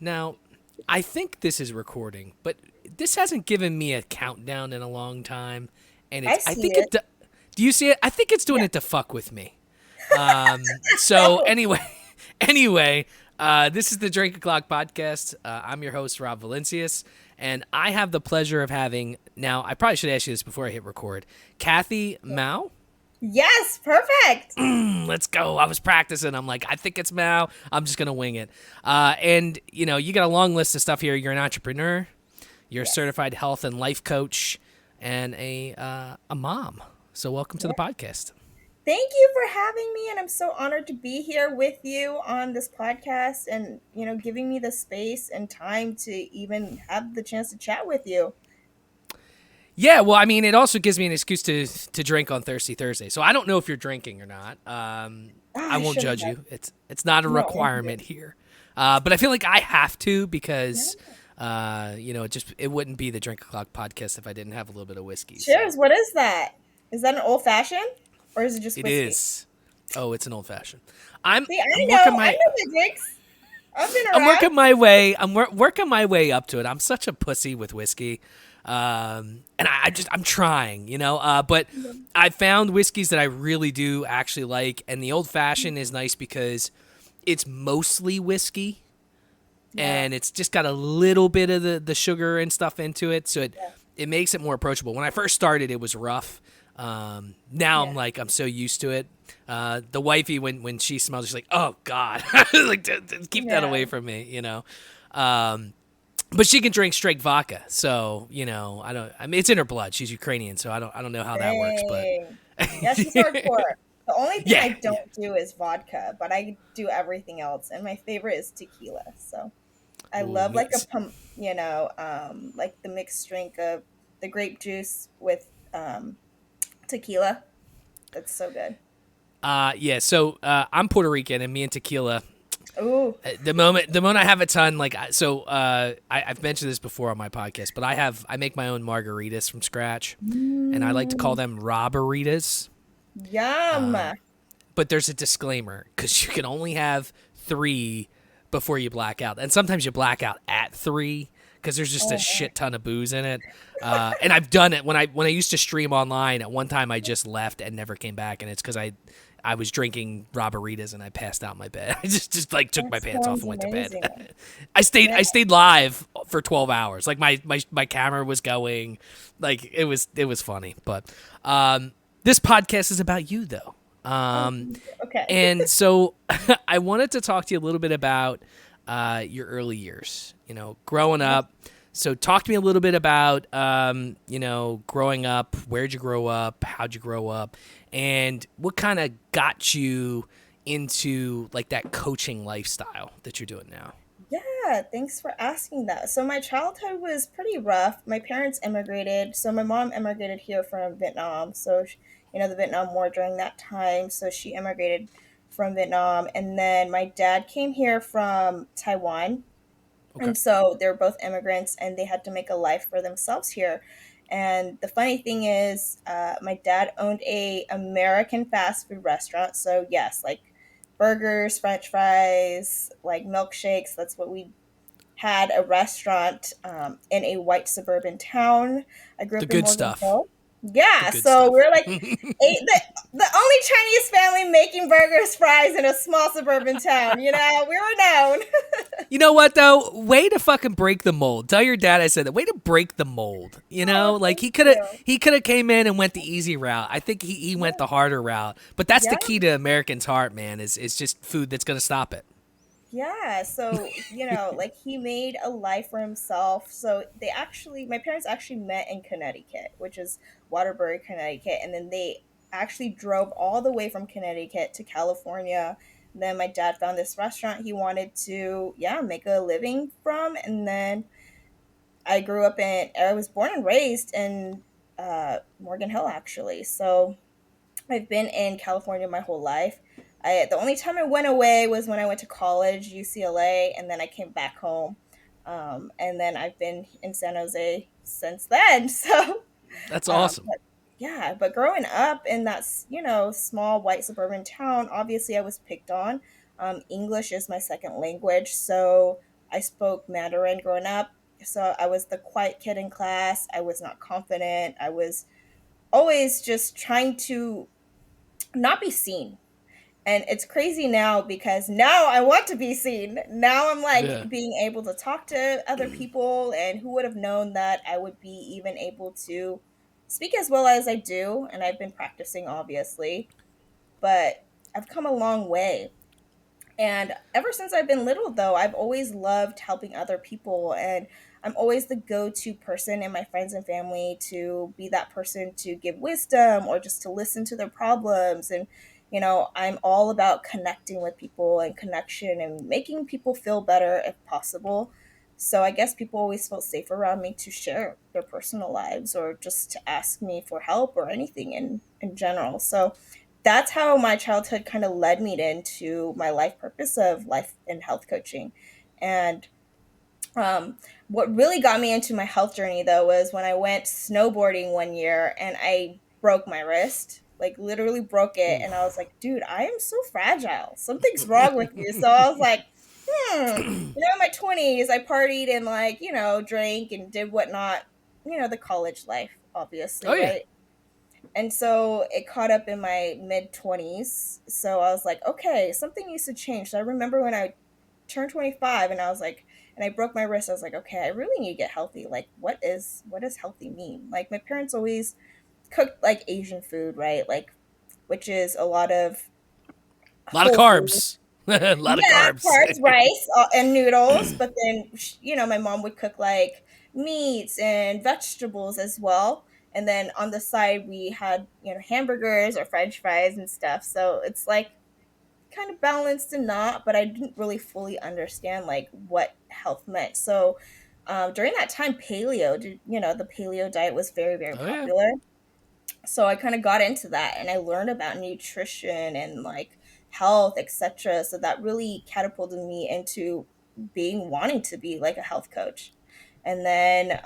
Now, I think this is recording, but this hasn't given me a countdown in a long time, and I I see think it. do you see it? I think it's doing Yeah. it to fuck with me. So Oh, anyway, this is the Drink O'Clock podcast. I'm your host, Rob Valencius, and I have the pleasure of having, now, I probably should ask you this before I hit record, Kathy Mao. yes, perfect. Let's go. I was practicing. I'm like, I think it's Mao. I'm just going to wing it. And, you got a long list of stuff here. You're an entrepreneur, you're a Yes. certified health and life coach, and a mom. So welcome to the Yeah. podcast. Thank you for having me, and I'm so honored to be here with you on this podcast and, giving me the space and time to even have the chance to chat with you. Yeah, well, I mean, it also gives me an excuse to drink on Thirsty Thursday. So I don't know if you're drinking or not. Ah, I I won't should judge have. you. It's not a No, I'm good. requirement here. But I feel like I have to because Yeah. it wouldn't be the Drink O'Clock podcast if I didn't have a little bit of whiskey. So Cheers. What is that? Is that an old fashioned or is it just it whiskey? is. Oh, it's an old fashioned. I'm See, I I'm working know. I my know the drinks. I've been I'm around. working my way. Working my way up to it. I'm such a pussy with whiskey, and I'm trying, But I found whiskeys that I really do actually like, and the old fashioned is nice because it's mostly whiskey, Yeah. and it's just got a little bit of the sugar and stuff into it, so it Yeah. it makes it more approachable. When I first started, it was rough. Now Yeah. I'm so used to it. The wifey, when she smells, she's like, "Oh God, like keep that Yeah. away from me," Um, but she can drink straight vodka, so I don't. I mean, it's in her blood. She's Ukrainian, so I don't know how that works, but Dang. Yeah, she's hardcore. The only thing yeah, I yeah. don't do is vodka, but I do everything else. And my favorite is tequila. So I Ooh, love like a pump, like the mixed drink of the grape juice with tequila. That's so good. Yeah. So I'm Puerto Rican, and me and tequila. Ooh. The moment I have a ton, like I've mentioned this before on my podcast, but I make my own margaritas from scratch, and I like to call Mm, them roberitas. yum. But there's a disclaimer because you can only have three before you black out, and sometimes you black out at three because there's just a Oh, shit ton of booze in it. And I've done it when I used to stream online. At one time, I just left and never came back, and it's because I was drinking roberitas and I passed out in my bed. I just like took that my pants off sounds and went to bed. amazing. I Yeah. stayed live for 12 hours. Like my camera was going, like it was funny. But this podcast is about you though. Oh, Um, okay. and so I wanted to talk to you a little bit about your early years, growing up. So talk to me a little bit about, growing up. Where'd you grow up? How'd you grow up? And what kind of got you into like that coaching lifestyle that you're doing now? Yeah, thanks for asking that. So my childhood was pretty rough. My parents immigrated. So my mom immigrated here from Vietnam. So, the Vietnam War during that time. So she immigrated from Vietnam. And then my dad came here from Taiwan. Okay. And so they're both immigrants and they had to make a life for themselves here. And the funny thing is, my dad owned a American fast food restaurant. So yes, like burgers, French fries, like milkshakes. That's what we had a restaurant in a white suburban town. I grew The up in good Morgan stuff. Hill. The Yeah, good so stuff. we're like the only Chinese family making burgers, fries in a small suburban town. We were known. You know what though? Way to fucking break the mold. Tell your dad I said that. Way to break the mold. Oh, Like thank he could have you. he could have came in and went the easy route. I think he went Yeah, the harder route. But that's the yeah, key to Americans' heart, man. Is just food that's gonna stop it. yeah. So like he made a life for himself. So my parents actually met in Connecticut, which is Waterbury, Connecticut, and then they actually drove all the way from Connecticut to California. Then my dad found this restaurant he wanted to, yeah, make a living from, and then I was born and raised in Morgan Hill, actually. So I've been in California my whole life. The only time I went away was when I went to college, UCLA, and then I came back home. And then I've been in San Jose since then. So, That's awesome. but yeah, but growing up in that, small white suburban town, obviously I was picked on. English is my second language. So I spoke Mandarin growing up. So I was the quiet kid in class. I was not confident. I was always just trying to not be seen. And it's crazy now because now I want to be seen. Now I'm like Yeah. being able to talk to other people, and who would have known that I would be even able to speak as well as I do? And I've been practicing, obviously, but I've come a long way. And ever since I've been little, though, I've always loved helping other people. And I'm always the go to person in my friends and family to be that person to give wisdom or just to listen to their problems. And, I'm all about connecting with people and connection and making people feel better if possible. So I guess people always felt safe around me to share their personal lives or just to ask me for help or anything in general. So that's how my childhood kind of led me into my life purpose of life and health coaching. And what really got me into my health journey, though, was when I went snowboarding one year and I broke my wrist, like literally broke it. And I was like, dude, I am so fragile. Something's wrong with me. So I was like, in my 20s, I partied and, like, drank and did whatnot, the college life, obviously, Oh yeah. right? And so it caught up in my mid 20s. So I was like, okay, something needs to change. So I remember when I turned 25 and I was like, and I broke my wrist, I was like, okay, I really need to get healthy. Like, what does healthy mean? Like, my parents always cooked like Asian food, right? Like, which is a lot of A lot of whole food. carbs. A lot of Yeah, carbs. carbs, rice, and noodles. But then, my mom would cook like meats and vegetables as well. And then on the side, we had, hamburgers or French fries and stuff. So it's like kind of balanced and not, but I didn't really fully understand like what health meant. So during that time, the paleo diet was very, very Oh yeah. popular. So I kind of got into that and I learned about nutrition and like health, etc. So that really catapulted me into being wanting to be like a health coach. And then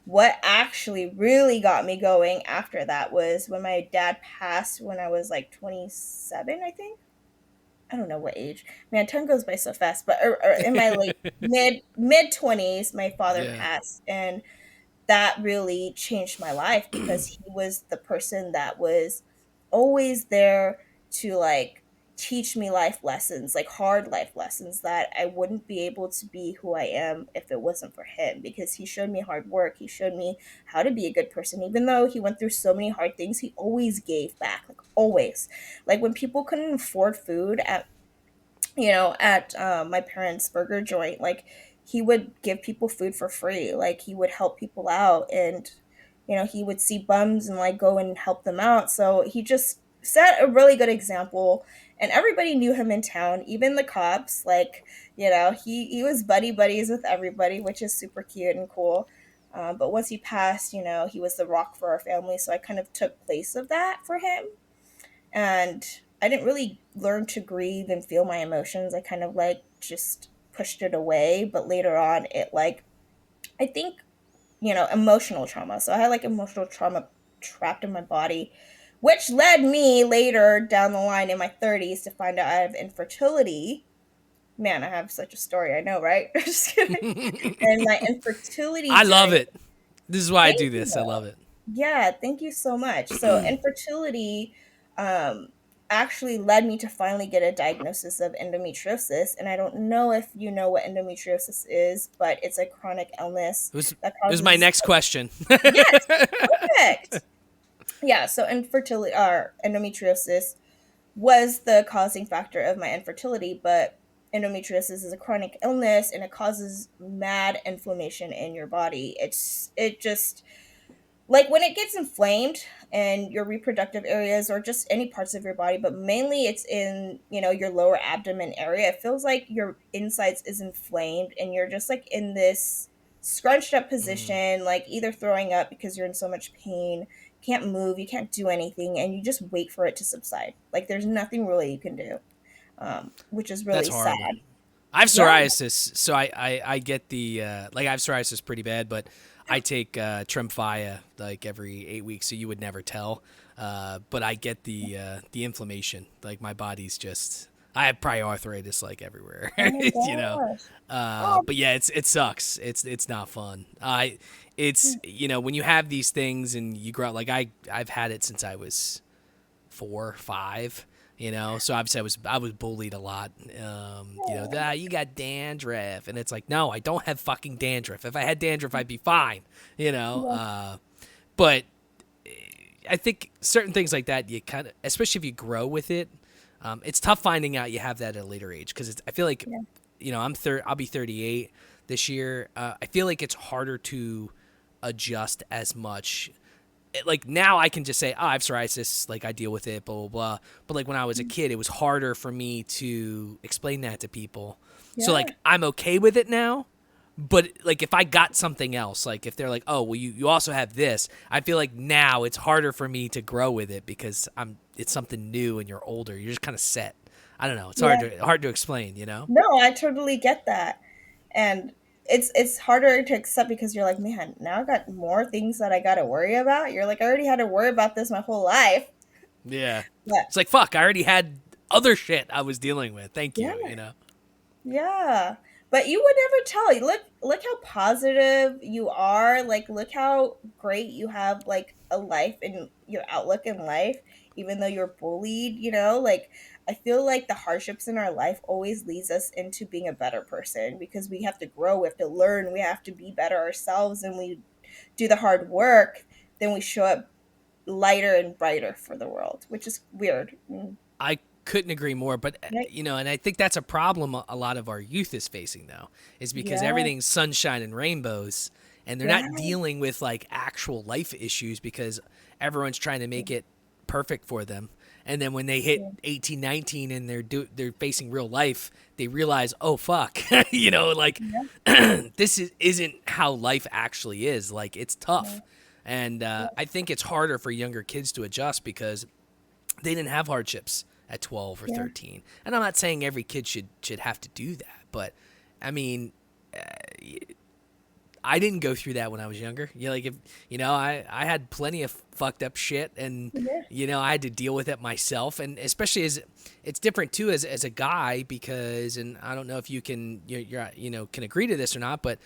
what actually really got me going after that was when my dad passed when I was like 27, I think. I don't know what age. Man, time goes by so fast. But or in my late mid 20s, my father Yeah. passed, and that really changed my life because he was the person that was always there to like teach me life lessons, like hard life lessons that I wouldn't be able to be who I am if it wasn't for him, because he showed me hard work. He showed me how to be a good person. Even though he went through so many hard things, he always gave back, like always. Like when people couldn't afford food at my parents' burger joint, like he would give people food for free. Like he would help people out, and he would see bums and like go and help them out. So he just set a really good example, and everybody knew him in town, even the cops. Like he was buddy buddies with everybody, which is super cute and cool. But once he passed, he was the rock for our family. So I kind of took place of that for him, and I didn't really learn to grieve and feel my emotions. I kind of like just pushed it away, but later on it like I think, emotional trauma. So I had like emotional trauma trapped in my body, which led me later down the line in my 30s to find out I have infertility. Man, I have such a story, I know, right? Just kidding. And my infertility I love journey. it. This is why I Thank do you. this. I love it. Yeah, thank you so much. So infertility um, actually led me to finally get a diagnosis of endometriosis. And I don't know if you know what endometriosis is, but it's a chronic illness that It was my causes. next question. Yes, perfect. Yeah, so infertility or endometriosis was the causing factor of my infertility, but endometriosis is a chronic illness and it causes mad inflammation in your body. It just like when it gets inflamed in your reproductive areas or just any parts of your body, but mainly it's in your lower abdomen area, it feels like your insides is inflamed and you're just like in this scrunched up Mm, position, like either throwing up because you're in so much pain, can't move, you can't do anything, and you just wait for it to subside. Like there's nothing really you can do, which is that's really sad. horrible. I have Yeah. psoriasis, so I get the like I have psoriasis pretty bad, but I take Tremfya like every 8 weeks, so you would never tell. But I get the inflammation. Like my body's just I have probably arthritis like everywhere, Oh my you know. gosh. Oh, But yeah, it sucks. It's not fun. It's when you have these things and you grow up. Like I've had it since I was 4, 5. So obviously I was bullied a lot. You got dandruff, and it's like, no, I don't have fucking dandruff. If I had dandruff, I'd be fine. yeah. But I think certain things like that, you kind of, especially if you grow with it, it's tough finding out you have that at a later age because I feel like, Yeah. I'll be 38 this year. I feel like it's harder to adjust as much. Like now I can just say, oh, I have psoriasis, like I deal with it, blah, blah, blah. But like when I was a kid, it was harder for me to explain that to people. So Yeah. like I'm okay with it now. But like if I got something else, like if they're like, oh, well, you also have this, I feel like now it's harder for me to grow with it because it's something new and you're older. You're just kind of set. I don't know. It's Yeah. hard to explain, No, I totally get that. And it's harder to accept because you're like, man, now I got more things that I got to worry about. You're like, I already had to worry about this my whole life. Yeah. Yeah. It's like, fuck, I already had other shit I was dealing with. Thank Yeah. you. Yeah. But you would never tell. Look how positive you are. Like look how great you have like a life and your outlook in life even though you're bullied, like I feel like the hardships in our life always leads us into being a better person because we have to grow, we have to learn, we have to be better ourselves and we do the hard work, then we show up lighter and brighter for the world, which is weird. I couldn't agree more. But, Yeah. and I think that's a problem a lot of our youth is facing, though, is because Yeah. everything's sunshine and rainbows and they're Yeah. not dealing with like actual life issues because everyone's trying to make it perfect for them. And then when they hit 18, 19 and they're facing real life, they realize, oh, fuck, like isn't how life actually is. Like it's tough. And I think it's harder for younger kids to adjust because they didn't have hardships at 12 or Yeah. 13. And I'm not saying every kid should have to do that, but I mean, I didn't go through that when I was younger. Like if I had plenty of fucked up shit, and Yeah. I had to deal with it myself. And especially as it's different too as a guy because, and I don't know if you can can agree to this or not, but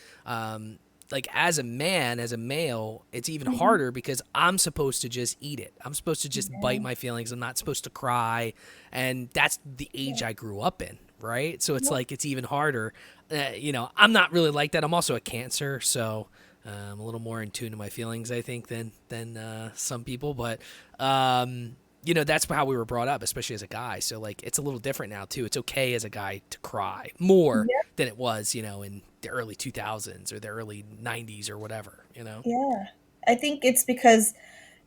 like as a man, as a male, it's even harder because I'm supposed to just eat it. I'm supposed to just bite my feelings. I'm not supposed to cry, and that's the age I grew up in. Right. So it's like, it's even harder. I'm not really like that. I'm also a Cancer. So I'm a little more in tune to my feelings, I think, than some people. But, that's how we were brought up, especially as a guy. So like, it's a little different now too. It's okay as a guy to cry more than it was, in the early 2000s or the early 90s or whatever, Yeah. I think it's because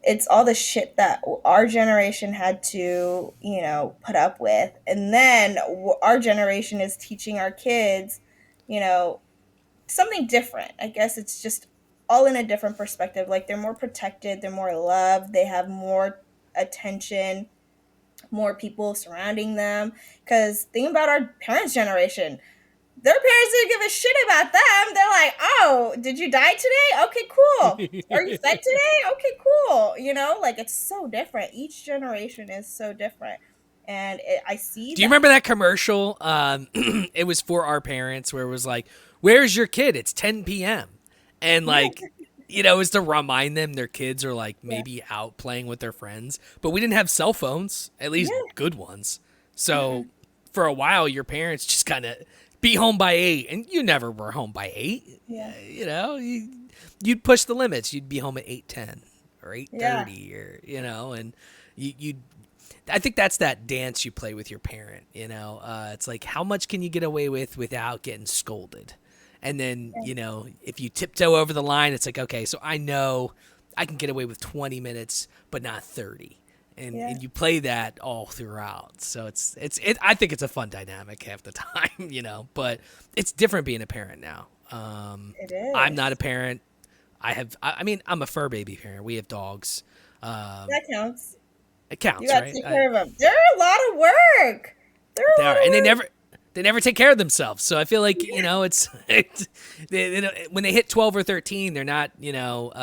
it's all the shit that our generation had to, put up with. And then our generation is teaching our kids, you know, something different. I guess it's just all in a different perspective. Like they're more protected, they're more loved, they have more attention, more people surrounding them. Because think about our parents' generation, their parents didn't give a shit about them. They're like, oh, did you die today? Okay, cool. Are you fed today? Okay, cool. Like it's so different. Each generation is so different. And I see Do you that. remember that commercial? It was for our parents where it was like, where's your kid? It's 10 p.m. And like, it was to remind them their kids are like maybe out playing with their friends. But we didn't have cell phones, at least good ones. So for a while, your parents just kind of be home by 8. And you never were home by 8. Yeah. You'd push the limits. You'd be home at 8:10 or 8:30 or, and you'd I think that's that dance you play with your parent, it's like, how much can you get away with without getting scolded? And then, if you tiptoe over the line, it's like, okay, so I know I can get away with 20 minutes, but not 30. And you play that all throughout. So I think it's a fun dynamic half the time, but it's different being a parent now. It is. I'm not a parent. I mean, I'm a fur baby parent. We have dogs. That counts. It counts, You gotta right? take care of them. They're a lot of work. They're a They lot are, of and work. they never take care of themselves. So I feel like when they hit 12 or 13, they're not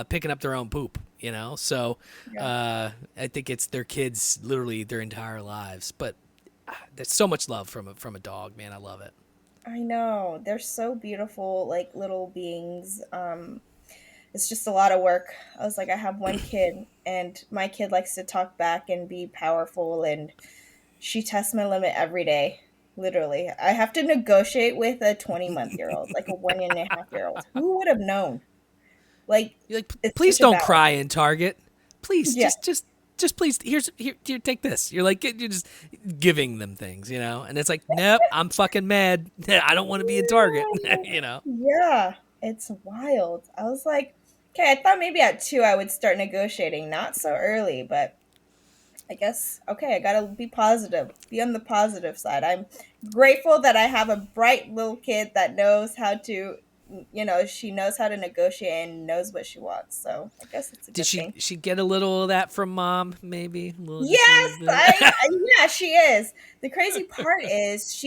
picking up their own poop. So I think it's their kids literally their entire lives. But there's so much love from a dog, man. I love it. I know. They're so beautiful, like little beings. It's just a lot of work. I was like, I have one kid, and my kid likes to talk back and be powerful, and she tests my limit every day. Literally, I have to negotiate with a 20-month-year-old, like a 1.5-year-old. Who would have known? Like, You're like, it's please such a don't battle. cry in Target. Please, Yeah, just please. Here, take this. You're like, you're just giving them things, and it's like, nope, I'm fucking mad. I don't want to be in Target, you know. yeah, it's wild. I was like, okay, I thought maybe at 2 I would start negotiating, not so early, but I guess okay, I gotta be positive, be on the positive side. I'm grateful that I have a bright little kid that knows how to, she knows how to negotiate and knows what she wants. So I guess it's a Did good thing. she get a little of that from mom? Maybe just a little Yes, bit. yeah, she is. The crazy part is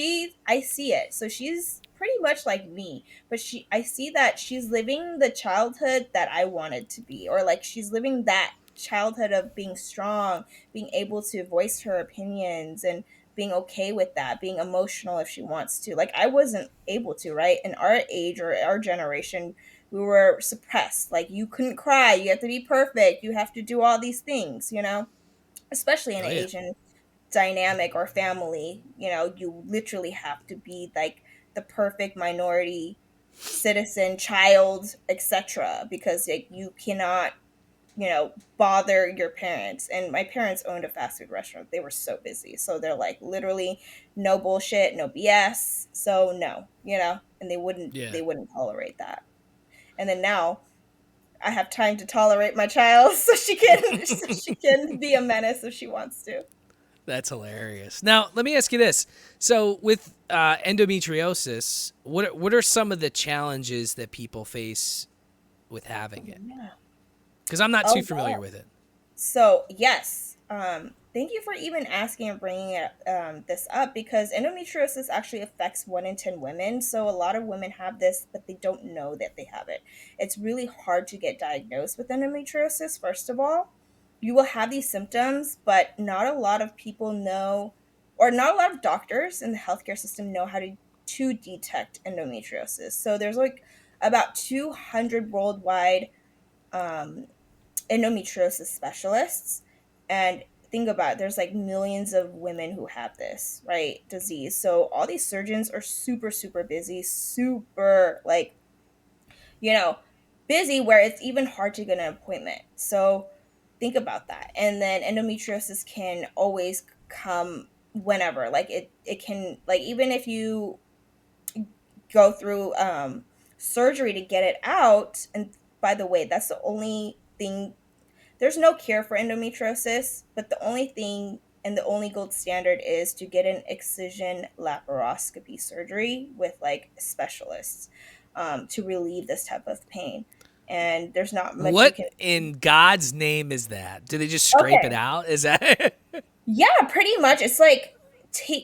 I see it. So she's pretty much like me, but I see that she's living the childhood that I wanted to be, or like she's living that childhood of being strong, being able to voice her opinions and being okay with that, being emotional if she wants to. Like I wasn't able to, right? In our age or our generation, we were suppressed. Like you couldn't cry, you have to be perfect, you have to do all these things. Especially in Oh an yeah, Asian dynamic or family, you literally have to be like the perfect minority citizen, child, etc. Because like you cannot, bother your parents. And my parents owned a fast food restaurant. They were so busy. So they're like literally no bullshit, no BS. So no, and they wouldn't yeah. they wouldn't tolerate that. And then now I have time to tolerate my child so she can be a menace if she wants to. That's hilarious. Now, let me ask you this: so, with endometriosis, what are some of the challenges that people face with having it? Yeah. Because I'm not too Oh, familiar with it. so yes. Thank you for even asking and bringing this up because endometriosis actually affects 1 in 10 women. So a lot of women have this, but they don't know that they have it. It's really hard to get diagnosed with endometriosis. First of all, you will have these symptoms, but not a lot of people know, or not a lot of doctors in the healthcare system know how to detect endometriosis. So there's like about 200 worldwide um, endometriosis specialists. And think about it, there's like millions of women who have this right disease. So all these surgeons are super super busy, super like you know busy, where it's even hard to get an appointment. So think about that. And then endometriosis can always come whenever, like it can, like even if you go through surgery to get it out. And by the way, that's the only thing. There's no cure for endometriosis, but the only thing and the only gold standard is to get an excision laparoscopy surgery with like specialists to relieve this type of pain. And there's not much you What can. in God's name is that? Do they just scrape it Okay, out? Is that? yeah, pretty much. It's like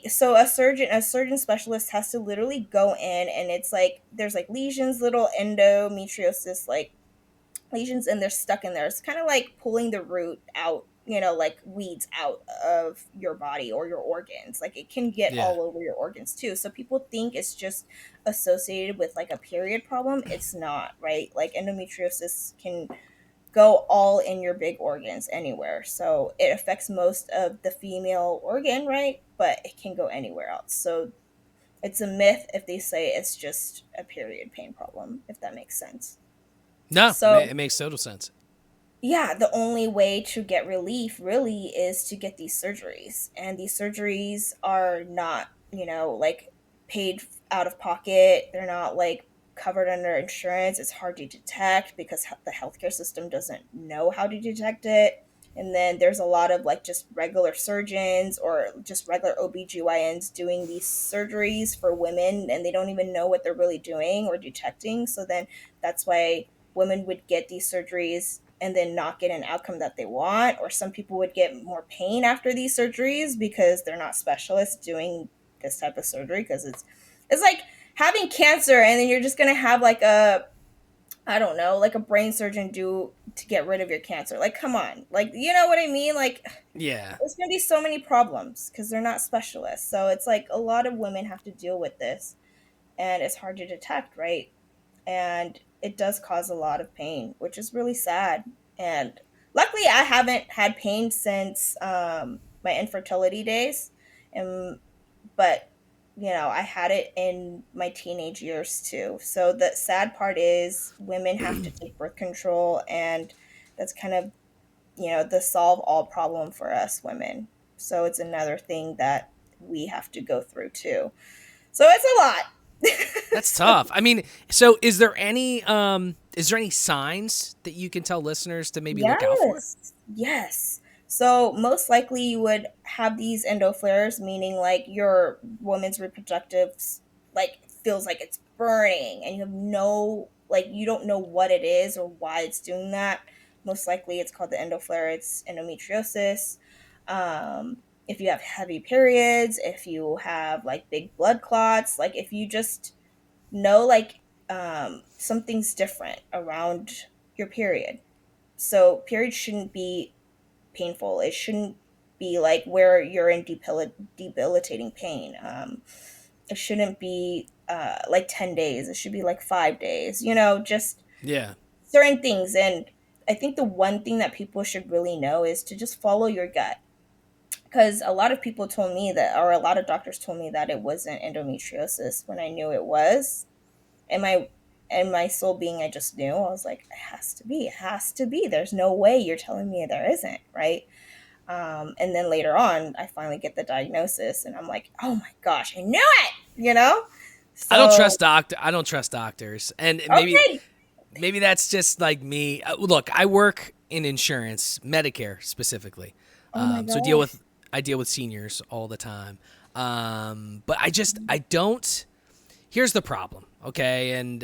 so a surgeon specialist has to literally go in, and it's like there's like lesions, little endometriosis like lesions, and they're stuck in there. It's kind of like pulling the root out, like weeds out of your body or your organs. Like it can get Yeah. all over your organs too. So people think it's just associated with like a period problem. It's not, right? Like endometriosis can go all in your big organs anywhere. So it affects most of the female organ, right? But it can go anywhere else. So it's a myth if they say it's just a period pain problem, if that makes sense. No, So it makes total sense. yeah, the only way to get relief really is to get these surgeries. And these surgeries are not, like paid out of pocket. They're not like covered under insurance. It's hard to detect because the healthcare system doesn't know how to detect it. And then there's a lot of like just regular surgeons or just regular OBGYNs doing these surgeries for women, and they don't even know what they're really doing or detecting. So then that's why women would get these surgeries and then not get an outcome that they want, or some people would get more pain after these surgeries because they're not specialists doing this type of surgery. Because it's like having cancer and then you're just going to have like I don't know, like a brain surgeon do to get rid of your cancer. Like, come on. Like, you know what I mean? Like, Yeah. there's going to be so many problems because they're not specialists. So it's like a lot of women have to deal with this, and it's hard to detect, right? And it does cause a lot of pain, which is really sad. And luckily, I haven't had pain since my infertility days. And but I had it in my teenage years too. So the sad part is women have to take birth control, and that's kind of the solve all problem for us women. So it's another thing that we have to go through too. So it's a lot. That's tough. I mean, so is there any signs that you can tell listeners to maybe look out for? Yes, yes. So most likely you would have these endo flares, meaning like your woman's reproductive like feels like it's burning, and you have no like you don't know what it is or why it's doing that. Most likely it's called the endo flare. It's endometriosis. If you have heavy periods, if you have like big blood clots, like if you just know like something's different around your period. So periods shouldn't be painful. It shouldn't be like where you're in debilitating pain. It shouldn't be like 10 days. It should be like 5 days, just Yeah. certain things. And I think the one thing that people should really know is to just follow your gut. Because a lot of people told me that, or a lot of doctors told me that it wasn't endometriosis when I knew it was. And my soul being, I just knew. I was like, it has to be. It has to be. There's no way you're telling me there isn't, right? And then later on, I finally get the diagnosis, and I'm like, oh my gosh, I knew it, So, I don't trust doctors. And okay. maybe that's just like me. Look, I work in insurance, Medicare specifically. Oh my So gosh. I deal with seniors all the time. But I don't. Here's the problem, okay? And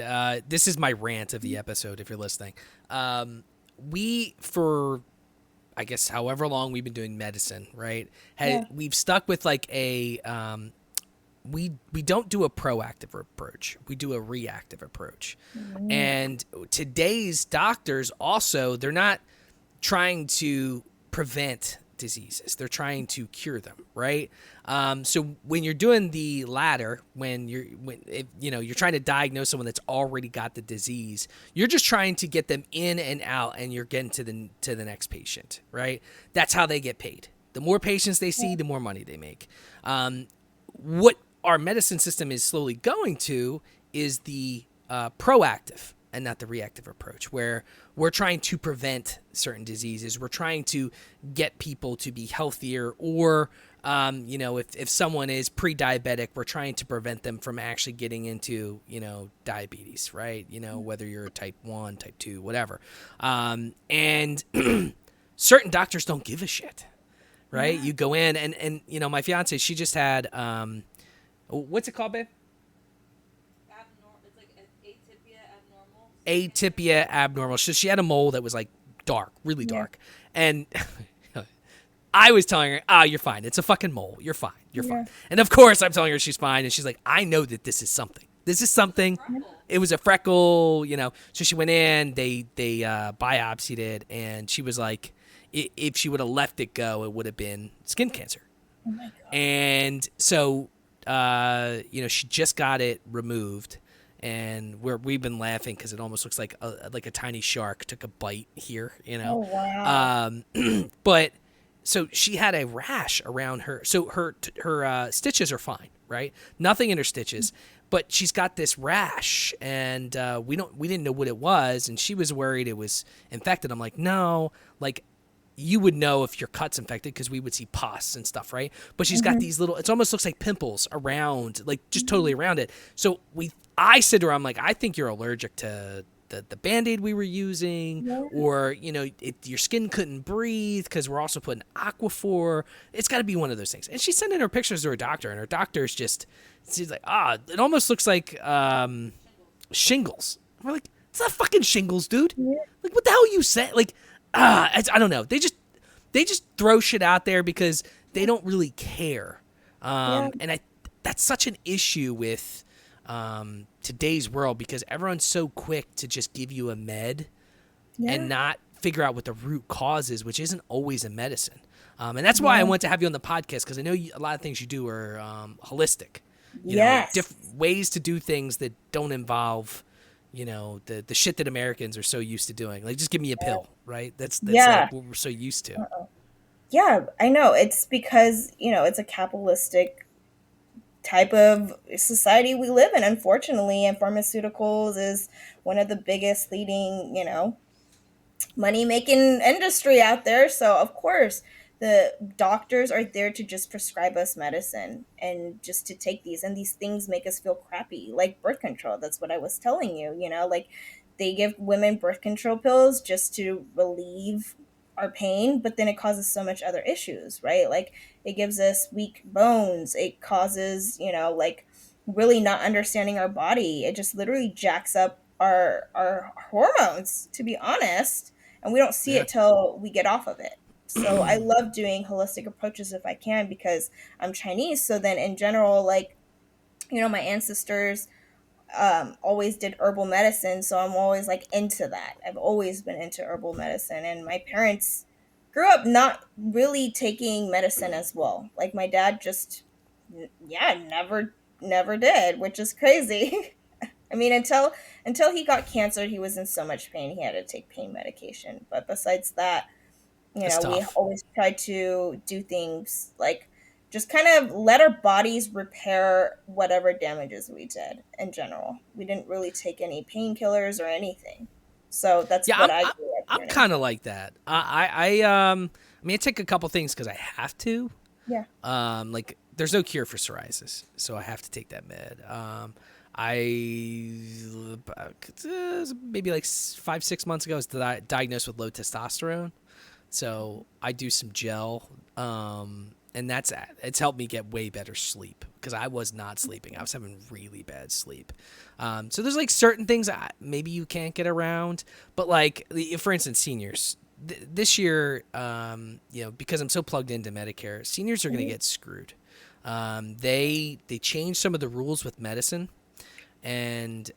this is my rant of the episode. If you're listening, we for I guess however long we've been doing medicine, right? Yeah. We've stuck with like a we don't do a proactive approach. We do a reactive approach. Mm. And today's doctors also, they're not trying to prevent diseases. They're trying to cure them, right? So when you're doing the latter, you're trying to diagnose someone that's already got the disease, you're just trying to get them in and out, and you're getting to the next patient, right? That's how they get paid. The more patients they see, the more money they make. What our medicine system is slowly going to is the proactive and not the reactive approach, where we're trying to prevent certain diseases. We're trying to get people to be healthier, or if someone is pre-diabetic, we're trying to prevent them from actually getting into diabetes, right? Whether you're type 1, type 2, whatever. And certain doctors don't give a shit, right? Yeah. You go in, and my fiance, she just had what's it called, babe? It's like atypia abnormal. Atypia abnormal. So she had a mole that was like dark, really Yeah. dark. And I was telling her, "Ah, you're fine. It's a fucking mole. You're fine. You're Yeah. fine." And of course, I'm telling her she's fine, and she's like, "I know that this is something. This is something. It was a freckle. So she went in. They biopsied it, and she was like, if she would have left it go, it would have been skin cancer. Oh my god. And so, she just got it removed, and we've been laughing because it almost looks like a tiny shark took a bite here. Oh wow. But so she had a rash around her. So her stitches are fine, right? Nothing in her stitches, but she's got this rash, and we didn't know what it was, and she was worried it was infected. I'm like, no, like, you would know if your cut's infected because we would see pus and stuff, right? But she's got these little, it almost looks like pimples around, like just totally around it. So I said to her, I'm like, I think you're allergic to the Band-Aid we were using, Yeah. or, your skin couldn't breathe because we're also putting Aquaphor. It's got to be one of those things. And she's sending her pictures to her doctor, and her doctor's she's like, it almost looks like shingles. We're like, it's not fucking shingles, dude. Yeah. Like, what the hell are you saying? Like, I don't know. They just throw shit out there because they don't really care. Yeah. And that's such an issue with today's world, because everyone's so quick to just give you a med and Yeah. not figure out what the root cause is, which isn't always a medicine. And that's why I Yeah. want to have you on the podcast, because I know a lot of things you do are holistic. Yes. Ways to do things that don't involve, the shit that Americans are so used to doing. Like, just give me a pill, right? That's Yeah. like what we're so used to. Yeah, I know. It's because, it's a capitalistic type of society we live in, unfortunately, and pharmaceuticals is one of the biggest leading, money making industry out there. So of course the doctors are there to just prescribe us medicine and just to take these, and these things make us feel crappy, like birth control. That's what I was telling you, like they give women birth control pills just to relieve our pain, but then it causes so much other issues, right? Like it gives us weak bones, it causes, like really not understanding our body. It just literally jacks up our hormones, to be honest, and we don't see Yeah. it till we get off of it. So I love doing holistic approaches if I can, because I'm Chinese. So then in general, like, my ancestors always did herbal medicine. So I'm always like into that. I've always been into herbal medicine. And my parents grew up not really taking medicine as well. Like my dad just, yeah, never did, which is crazy. I mean, until he got cancer, he was in so much pain he had to take pain medication. But besides that, That's we tough. always try to do things like just kind of let our bodies repair whatever damages we did in general. We didn't really take any painkillers or anything. So that's Yeah, what I'm I I'm, grew up I'm learning. kind of like that. I mean, I take a couple things because I have to. Yeah. Like there's no cure for psoriasis, so I have to take that med. I maybe like 5-6 months ago I was diagnosed with low testosterone, so I do some gel, and it's helped me get way better sleep because I was not sleeping. I was having really bad sleep. So there's like certain things that maybe you can't get around, but like for instance, seniors. This year, because I'm so plugged into Medicare, seniors are going to Mhm. get screwed. They changed some of the rules with medicine, and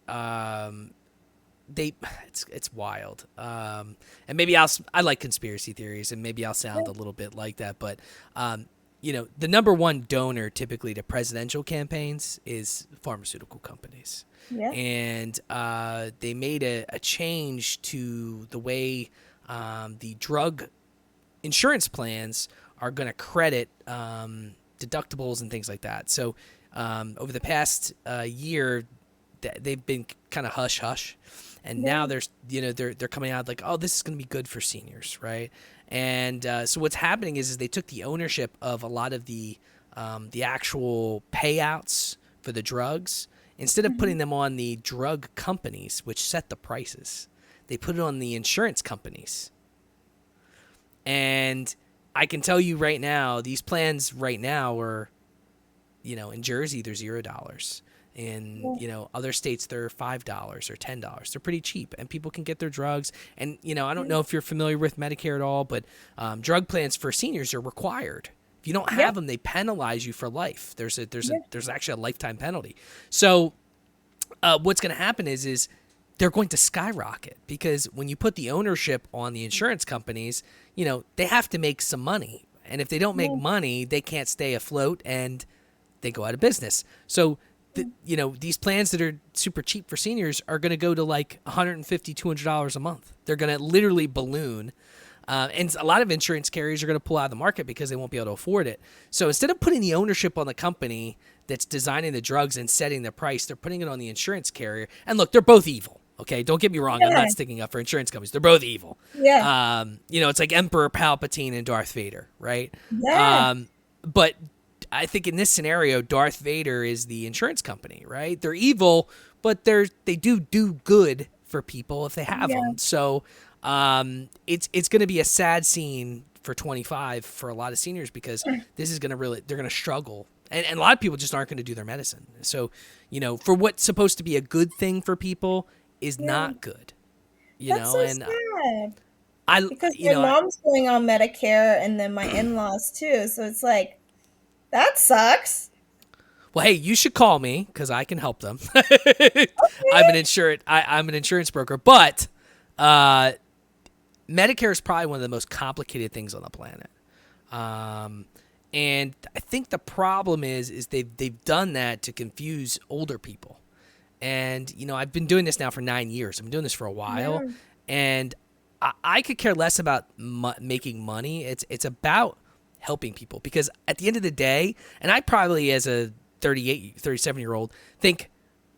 it's wild. And maybe I like conspiracy theories, and maybe I'll sound a little bit like that, but the number one donor typically to presidential campaigns is pharmaceutical companies, Yeah. and they made a change to the way the drug insurance plans are going to credit deductibles and things like that. So over the past year, they've been kind of hush hush, and Yeah. now they're coming out like, oh, this is going to be good for seniors, right? And so what's happening is they took the ownership of a lot of the actual payouts for the drugs. Instead of Mhm. putting them on the drug companies, which set the prices, they put it on the insurance companies. And I can tell you right now, these plans right now are, in Jersey, they're $0. In, Yeah. other states, they're $5 or $10. They're pretty cheap, and people can get their drugs. And, I don't Yeah. know if you're familiar with Medicare at all, but drug plans for seniors are required. If you don't Yeah. have them, they penalize you for life. Yeah. There's actually a lifetime penalty. So what's going to happen is they're going to skyrocket, because when you put the ownership on the insurance companies, they have to make some money. And if they don't make Yeah. money, they can't stay afloat, and they go out of business. So, these plans that are super cheap for seniors are going to go to like $150, $200 a month. They're going to literally balloon. And a lot of insurance carriers are going to pull out of the market because they won't be able to afford it. So instead of putting the ownership on the company that's designing the drugs and setting the price, they're putting it on the insurance carrier. And look, they're both evil. Okay, don't get me wrong. I'm Yeah. not sticking up for insurance companies. They're both evil. Yeah. It's like Emperor Palpatine and Darth Vader, right? Yeah. But I think in this scenario, Darth Vader is the insurance company, right? They're evil, but they do good for people if they have Yeah. them. So it's going to be a sad scene for 25 for a lot of seniors, because this is going to they're going to struggle. And a lot of people just aren't going to do their medicine. So, for what's supposed to be a good thing for people is Yeah. not good, That's so and sad. I, Because my mom's going on Medicare and then my in-laws too. So it's like, that sucks. Well, hey, you should call me because I can help them. I'm an insurance broker, but uh, Medicare is probably one of the most complicated things on the planet. Um, and I think the problem is they've done that to confuse older people. And I've been doing this now for 9 years. I've been doing this for a while, Yeah. and I could care less about making money. It's about helping people because at the end of the day, and I probably as a 38, 37-year old think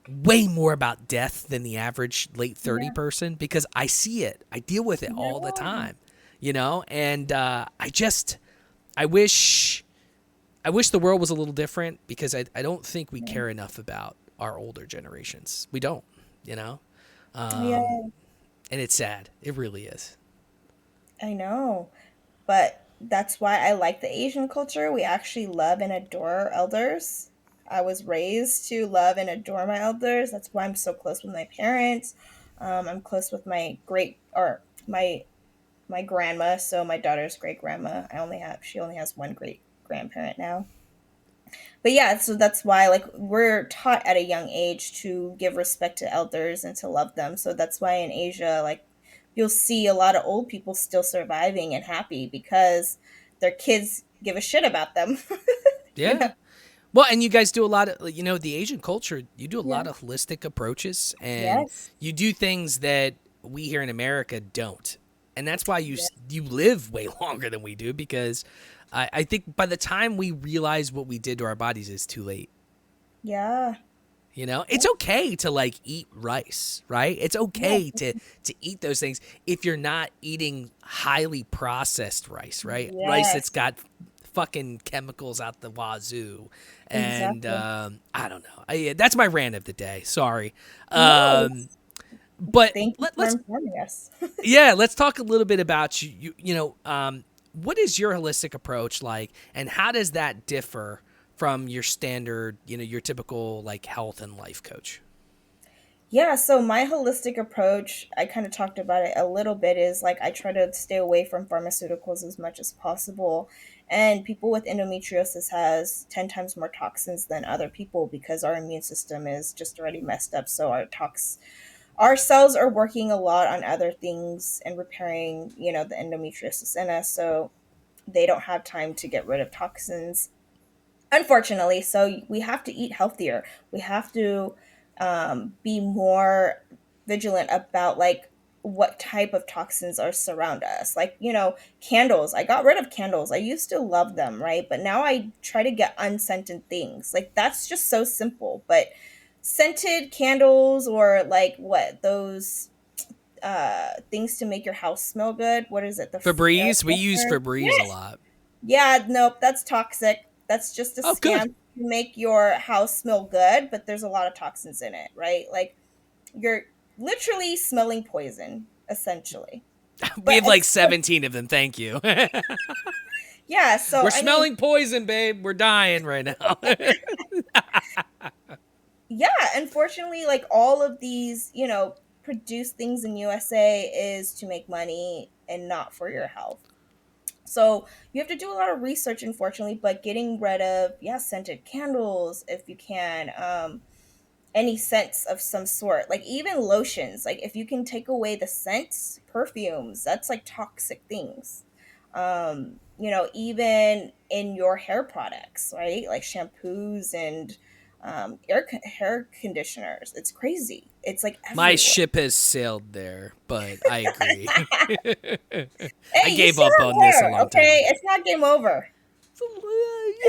way more about death than the average late 30 Yeah. person because I see it. I deal with it all the Yeah. time, and I wish the world was a little different because I don't think we care enough about our older generations. We don't, you know? Um, Yeah. and it's sad. It really is. I know. But that's why I like the Asian culture. We actually love and adore our elders. I was raised to love and adore my elders. That's why I'm so close with my parents. I'm close with my great or my grandma, so my daughter's great grandma. She only has one great grandparent now. But yeah, so that's why like we're taught at a young age to give respect to elders and to love them. So that's why in Asia, like you'll see a lot of old people still surviving and happy because their kids give a shit about them. you Yeah. know? Well, and you guys do a lot of, the Asian culture, you do a Yeah. lot of holistic approaches and Yes. you do things that we here in America don't. And that's why Yeah. you live way longer than we do because I think by the time we realize what we did to our bodies, it's too late. Yeah. It's okay to like eat rice, right? It's okay Yeah. to eat those things if you're not eating highly processed rice, right? Rice that's Yes. got fucking chemicals out the wazoo, and Exactly. I don't know. That's my rant of the day. Sorry, No. but Thank you for let's informing us. yeah, let's talk a little bit about you. What is your holistic approach like, and how does that differ from your standard, your typical like health and life coach? Yeah, so my holistic approach, I kind of talked about it a little bit, is like I try to stay away from pharmaceuticals as much as possible. And people with endometriosis has 10 times more toxins than other people because our immune system is just already messed up. So our cells are working a lot on other things and repairing, the endometriosis in us. So they don't have time to get rid of toxins, unfortunately. So we have to eat healthier. We have to be more vigilant about like what type of toxins are surround us, like candles. I got rid of candles. I used to love them, right? But now I try to get unscented things. Like that's just so simple. But scented candles, or like what those things to make your house smell good, what is it, the air Febreze, we use freshener? Febreze a Yes. lot. Yeah, nope, that's toxic. That's just a Oh, scam good. to make your house smell good, but there's a lot of toxins in it, right? Like you're literally smelling poison, essentially. We But have like it's 17 of them. Thank you. yeah, so We're I mean, smelling poison, babe. We're dying right now. yeah, unfortunately, like all of these, produced things in USA is to make money and not for your health. So you have to do a lot of research, unfortunately, but getting rid of, yeah, scented candles if you can. Any scents of some sort, like even lotions, like if you can take away the scents, perfumes, that's like toxic things. Even in your hair products, right? Like shampoos and hair conditioners. It's crazy. It's like My everywhere. ship has sailed there, but I agree. I Hey, you gave still up have on this a hair, long time okay? ago. It's not game over. It's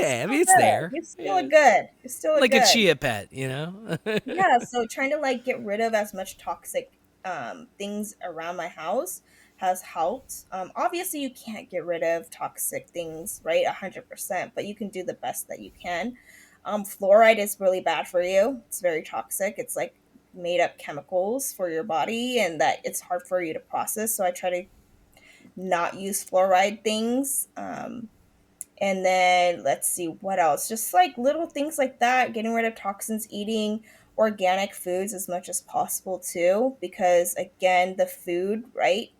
Yeah, I still mean, it's there. there. You still Yeah. look good. You still look Like a good. chia pet. Yeah, so trying to like get rid of as much toxic things around my house has helped. Obviously you can't get rid of toxic things, right? 100%, but you can do the best that you can. Fluoride is really bad for you. It's very toxic. It's like made up chemicals for your body and that it's hard for you to process. So I try to not use fluoride things. And then let's see what else. Just like little things like that, getting rid of toxins, eating organic foods as much as possible too, because again, the food, right?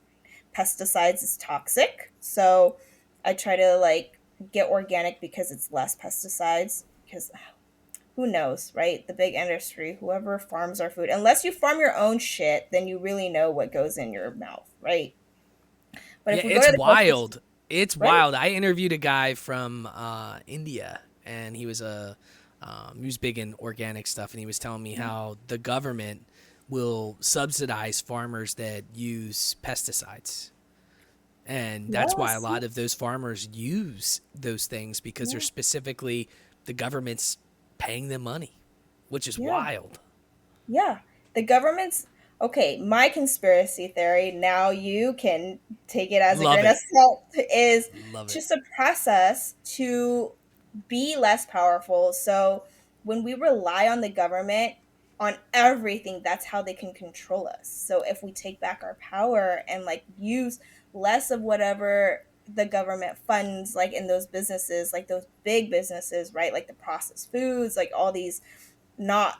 Pesticides is toxic. So I try to like get organic because it's less pesticides because who knows, right? The big industry, whoever farms our food. Unless you farm your own shit, then you really know what goes in your mouth, right? But Yeah, if we go it's to the grocery store, wild. It's right? wild. I interviewed a guy from India, and he was big in organic stuff, and he was telling me how the government will subsidize farmers that use pesticides. And that's why a Yes, lot of those farmers use those things because they're yeah, specifically the government's paying them money, which is yeah, wild. yeah. The government's okay. My conspiracy theory, now you can take it as a Love grain of it. salt, is Love to it. suppress us to be less powerful. So when we rely on the government on everything, that's how they can control us. So if we take back our power and like use less of whatever the government funds, like in those businesses, like those big businesses, right? Like the processed foods, like all these not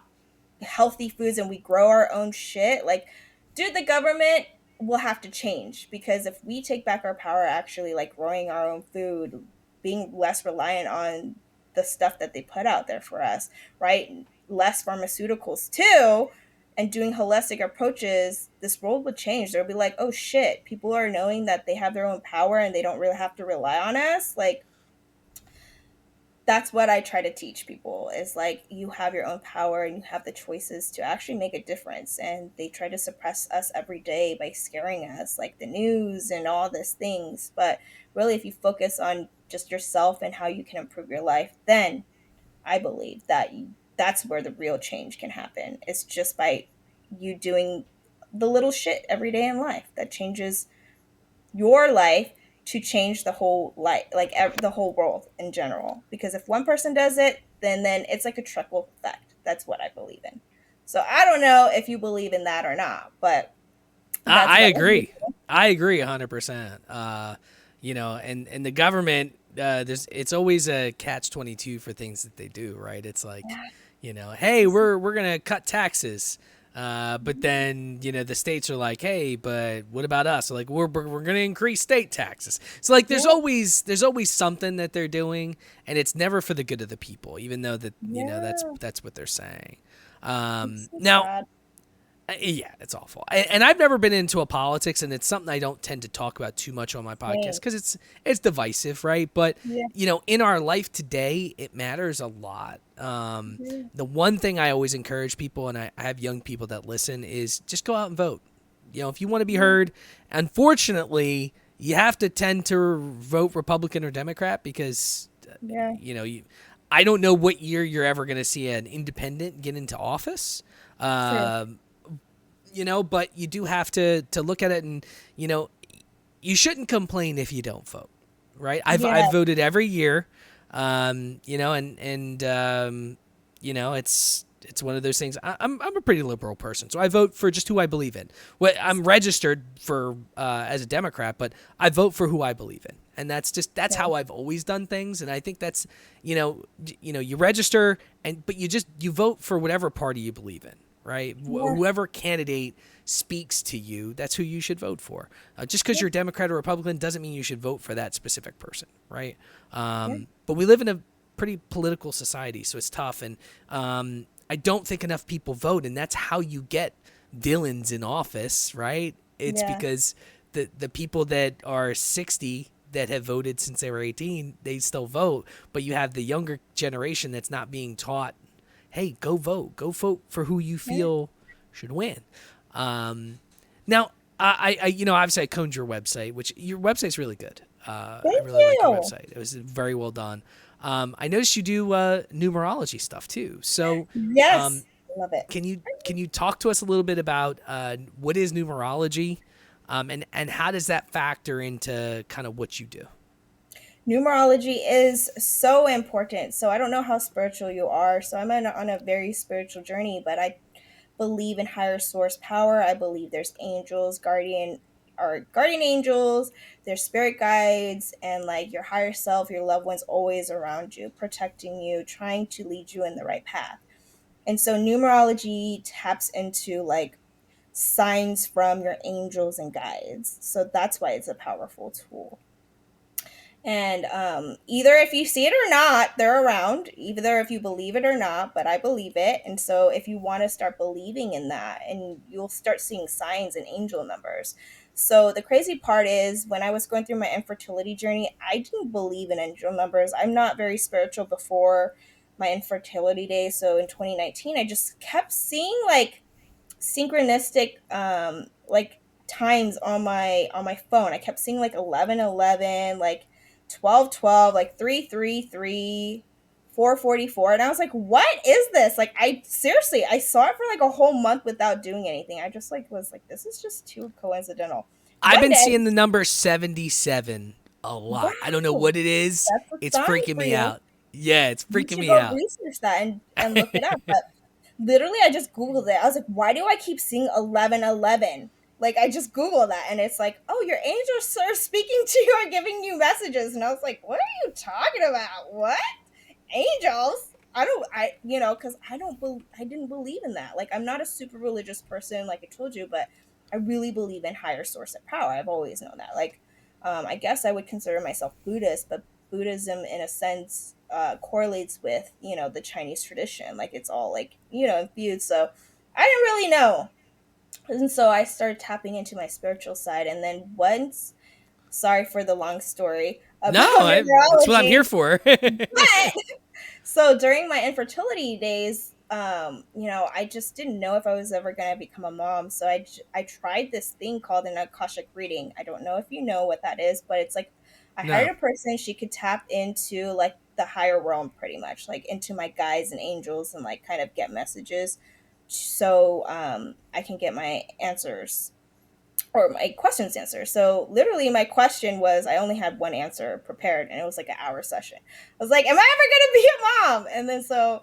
healthy foods, and we grow our own shit, like, dude, the government will have to change, because if we take back our power, actually like growing our own food, being less reliant on the stuff that they put out there for us, right? Less pharmaceuticals too, and doing holistic approaches, this world would change. They'll be like, oh shit, people are knowing that they have their own power and they don't really have to rely on us. Like, that's what I try to teach people, is like, you have your own power and you have the choices to actually make a difference. And they try to suppress us every day by scaring us, like the news and all these things. But really, if you focus on just yourself and how you can improve your life, then I believe that that's where the real change can happen. It's just by you doing the little shit every day in life that changes your life, to change the whole life, like the whole world in general. Because if one person does it, then it's like a trickle effect. That's what I believe in. So I don't know if you believe in that or not, but that's I what agree. I agree 100%. And the government, it's always a catch 22 for things that they do, right? It's like, hey, we're gonna cut taxes, but then the states are like, hey, but what about us? So like we're gonna increase state taxes. So like yeah, there's always something that they're doing, and it's never for the good of the people, even though that that's yeah, that's what they're saying. it's so Now sad. yeah, it's awful. And I've never been into a politics, and it's something I don't tend to talk about too much on my podcast Same. because it's divisive, right? But Yeah, in our life today, it matters a lot. yeah, The one thing I always encourage people, and I have young people that listen, is just go out and vote. If you want to be yeah, heard, unfortunately, you have to tend to vote Republican or Democrat because yeah, I don't know what year you're ever going to see an independent get into office. true. But you do have to look at it, and you shouldn't complain if you don't vote, right? I've Yeah, voted every year, and it's one of those things. I'm a pretty liberal person, so I vote for just who I believe in. I'm registered for as a Democrat, but I vote for who I believe in, and that's yeah, how I've always done things. And I think that's you register, but you vote for whatever party you believe in, right? yeah, Whoever candidate speaks to you, that's who you should vote for. Just because yeah, you're a Democrat or Republican doesn't mean you should vote for that specific person, right? yeah, But we live in a pretty political society, so it's tough. And I don't think enough people vote, and that's how you get villains in office, right? It's yeah, because the people that are 60 that have voted since they were 18, they still vote, but you have the younger generation that's not being taught, hey, go vote for who you yeah. feel should win. Now, obviously I coned your website, which your website's really good. I Thank really like your you. website. It was very well done. I noticed you do numerology stuff too. So, Yes, um, love it. can you talk to us a little bit about what is numerology, and how does that factor into kind of what you do? Numerology is so important. So I don't know how spiritual you are. So I'm on a very spiritual journey, but I believe in higher source power. I believe there's angels, guardian angels, there's spirit guides, and like your higher self, your loved ones always around you, protecting you, trying to lead you in the right path. And so numerology taps into like signs from your angels and guides. So that's why it's a powerful tool. And either if you see it or not, they're around. Either if you believe it or not, but I believe it. And so if you want to start believing in that, and you'll start seeing signs and angel numbers. So the crazy part is when I was going through my infertility journey, I didn't believe in angel numbers. I'm not very spiritual before my infertility days. So in 2019, I just kept seeing like synchronistic like times on my phone. I kept seeing like 11:11, like 12:12, like 3:33, 4:44, and I was like, "What is this?" Like I seriously, I saw it for like a whole month without doing anything. I just like was like, "This is just too coincidental." I've One been day, seeing the number 77 a lot. I don't know wow, what it is. that's a It's sign freaking for me you. out. Yeah, it's You freaking should me go out. research that and look it up. But literally, I just Googled it. I was like, why do I keep seeing 11:11? Like, I just Googled that and it's like, oh, your angels are speaking to you or giving you messages. And I was like, what are you talking about? What? Angels? Because I didn't believe in that. Like, I'm not a super religious person, like I told you, but I really believe in higher source of power. I've always known that. Like, I guess I would consider myself Buddhist, but Buddhism, in a sense, correlates with the Chinese tradition. Like it's all like infused. So I didn't really know, and so I started tapping into my spiritual side. And then once, sorry for the long story about No, that's what I'm here numerology, for. but so during my infertility days, I just didn't know if I was ever going to become a mom. So I tried this thing called an Akashic reading. I don't know if you know what that is, but it's like I hired No. a person. She could tap into like the higher realm, pretty much like into my guides and angels, and like kind of get messages. So I can get my answers or my questions answered. So literally my question was, I only had one answer prepared and it was like an hour session. I was like, am I ever going to be a mom? And then so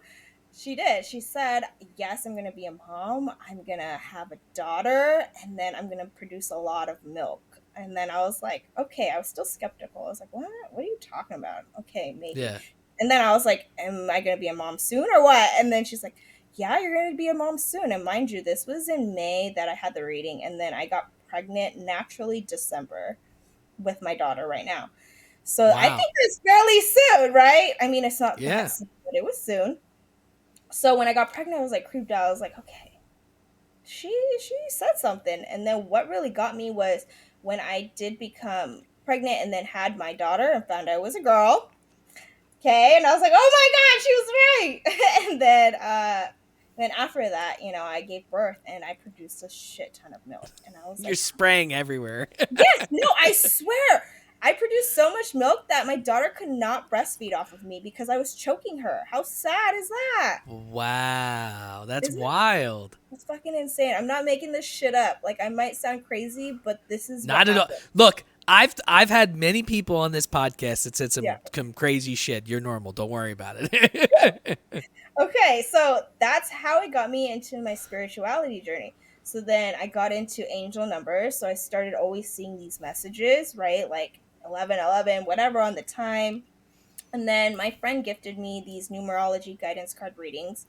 she did. She said, yes, I'm going to be a mom. I'm going to have a daughter and then I'm going to produce a lot of milk. And then I was like, okay, I was still skeptical. I was like, what are you talking about? Okay, maybe. Yeah. And then I was like, am I going to be a mom soon or what? And then she's like, yeah, you're going to be a mom soon. And mind you, this was in May that I had the reading. And then I got pregnant naturally December with my daughter right now. So I Wow. think it's fairly soon, right? I mean, it's not that Yeah. soon, but it was soon. So when I got pregnant, I was like creeped out. I was like, okay, she said something. And then what really got me was when I did become pregnant and then had my daughter and found out it was a girl. Okay, and I was like, oh my god, she was right. And then after that, I gave birth and I produced a shit ton of milk. And I was You're like, spraying everywhere. yes, no, I swear. I produced so much milk that my daughter could not breastfeed off of me because I was choking her. How sad is that? Wow. That's Isn't it? wild. It's fucking insane. I'm not making this shit up. Like I might sound crazy, but this is what Not at all. happened. Look, I've had many people on this podcast that said Yeah. some crazy shit. You're normal. Don't worry about it. Okay, so that's how it got me into my spirituality journey. So then I got into angel numbers. So I started always seeing these messages, right? Like 11:11, whatever on the time. And then my friend gifted me these numerology guidance card readings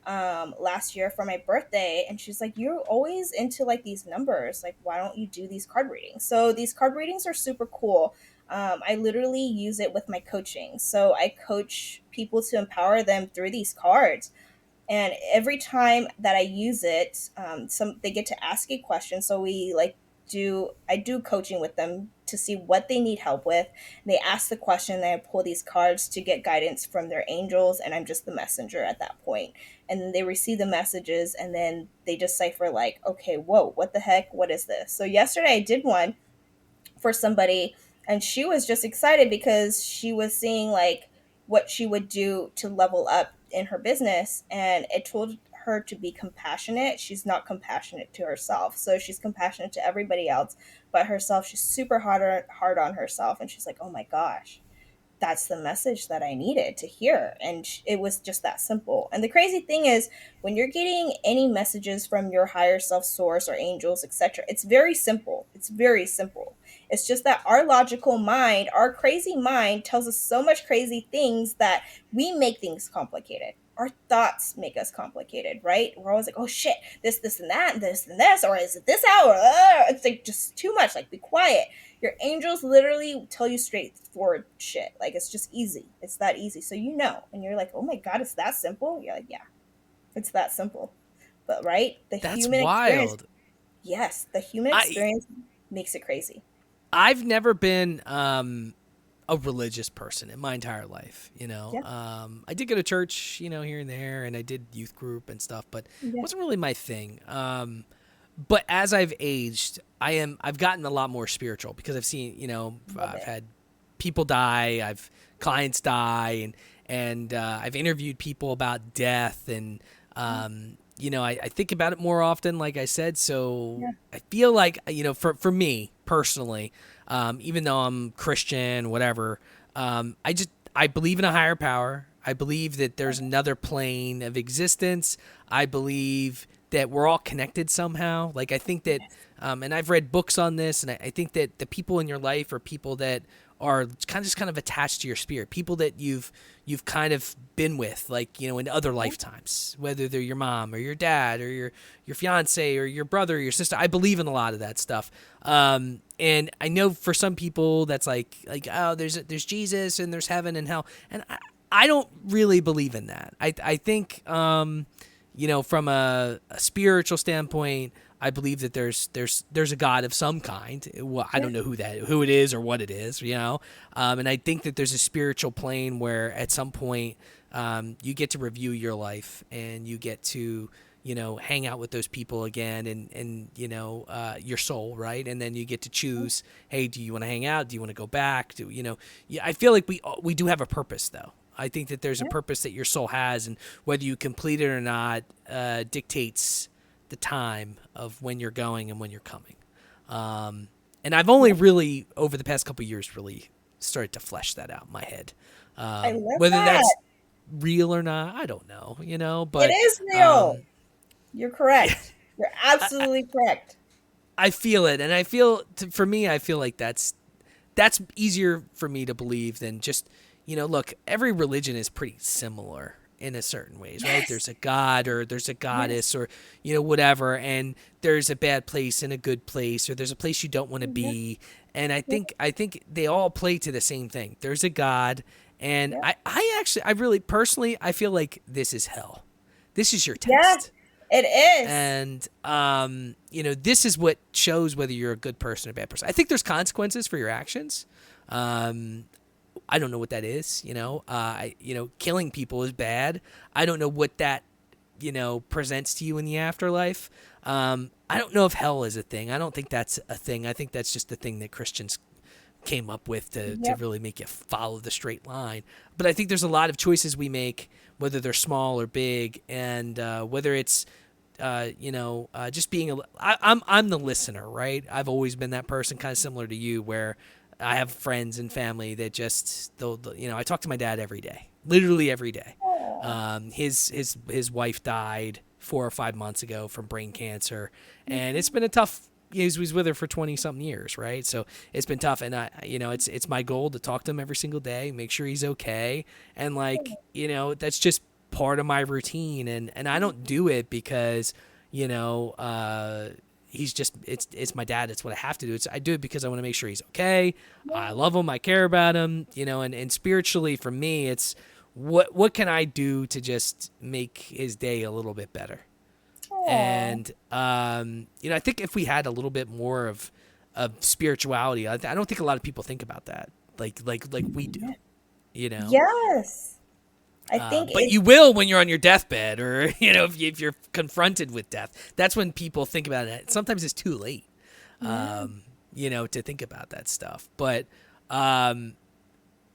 last year for my birthday. And she's like, you're always into like these numbers. Like, why don't you do these card readings? So these card readings are super cool. I literally use it with my coaching. So I coach people to empower them through these cards, and every time that I use it, some they get to ask a question. So we like do I do coaching with them to see what they need help with. They ask the question, and I pull these cards to get guidance from their angels, and I'm just the messenger at that point. And then they receive the messages, and then they decipher like, okay, whoa, what the heck, what is this? So yesterday I did one for somebody, and she was just excited because she was seeing like what she would do to level up in her business, and it told her to be compassionate. She's not compassionate to herself, so she's compassionate to everybody else but herself. She's super hard on herself, and she's like, oh my gosh, that's the message that I needed to hear. And it was just that simple. And the crazy thing is, when you're getting any messages from your higher self source or angels, etc., it's very simple. It's very simple. It's just that our logical mind, our crazy mind, tells us so much crazy things that we make things complicated. our thoughts make us complicated, right? We're always like, oh shit, this, and that, and this, or is it this hour? It's like just too much. Like, be quiet. Your angels literally tell you straightforward shit. Like, it's just easy. It's that easy. So you know, and you're like, oh my god, it's that simple. You're like, yeah, it's that simple. But right, the That's human experience. wild. Yes, the human I experience makes it crazy. I've never been a religious person in my entire life. Yeah. I did go to church, here and there, and I did youth group and stuff, but it Yeah. wasn't really my thing. But as I've aged, I've gotten a lot more spiritual because I've seen, Love I've it. had people die, I've clients die, and I've interviewed people about death, and I think about it more often, like I said. So Yeah. I feel like, for me personally, even though I'm Christian, whatever, I believe in a higher power. I believe that there's another plane of existence. I believe that we're all connected somehow. Like, I think that, and I've read books on this, and I think that the people in your life are people that are kind of attached to your spirit, people that you've kind of been with, like, in other lifetimes, whether they're your mom or your dad or your fiance or your brother or your sister. I believe in a lot of that stuff. And I know for some people that's like, oh, there's Jesus and there's heaven and hell. And I don't really believe in that. I think, from a spiritual standpoint, I believe that there's a God of some kind. Well, I don't know who it is or what it is, and I think that there's a spiritual plane where at some point you get to review your life and you get to hang out with those people again and your soul, right? And then you get to choose, hey, do you want to hang out? Do you want to go back? Yeah, I feel like we do have a purpose, though. I think that there's a purpose that your soul has, and whether you complete it or not dictates the time of when you're going and when you're coming. And I've only really, over the past couple of years, really started to flesh that out in my head. I love Whether that. that's real or not, I don't know, but It is real. You're correct. You're absolutely correct. I feel it. And I feel, for me, I feel like that's easier for me to believe than just, look, every religion is pretty similar in a certain ways, right? Yes. There's a god or there's a goddess or, whatever. And there's a bad place and a good place, or there's a place you don't want to be. And I think they all play to the same thing. There's a God. And I really personally, I feel like this is hell. This is your test. Yeah, it is. And, this is what shows whether you're a good person or a bad person. I think there's consequences for your actions. I don't know what that is. Killing people is bad. I don't know what that, presents to you in the afterlife. I don't know if hell is a thing. I don't think that's a thing. I think that's just the thing that Christians came up with to really make you follow the straight line. But I think there's a lot of choices we make, whether they're small or big, and whether it's just being I'm the listener, right? I've always been that person, kind of similar to you, where I have friends and family that just I talk to my dad every day, literally every day. His wife died 4 or 5 months ago from brain cancer, and it's been a tough. He was with her for 20 something years, right? So it's been tough, and it's my goal to talk to him every single day, make sure he's okay, and that's just part of my routine, and I don't do it because he's just it's my dad. It's what I have to do. I do it because I want to make sure he's okay. I love him. I care about him. And spiritually for me, it's what can I do to just make his day a little bit better. Aww. And I think if we had a little bit more of spirituality, I don't think a lot of people think about that like we do. Yes. I think but you will when you're on your deathbed, or if you're confronted with death. That's when people think about it. Sometimes it's too late, to think about that stuff. But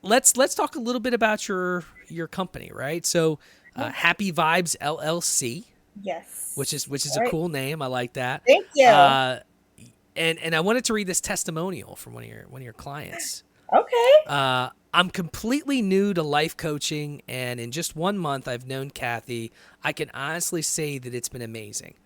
let's talk a little bit about your company, right? So, Happy Vibes LLC. Yes. Which is All a cool name. I like that. Thank you. And I wanted to read this testimonial from one of your clients. Okay. I'm completely new to life coaching, and in just 1 month I've known Kathy. I can honestly say that it's been amazing.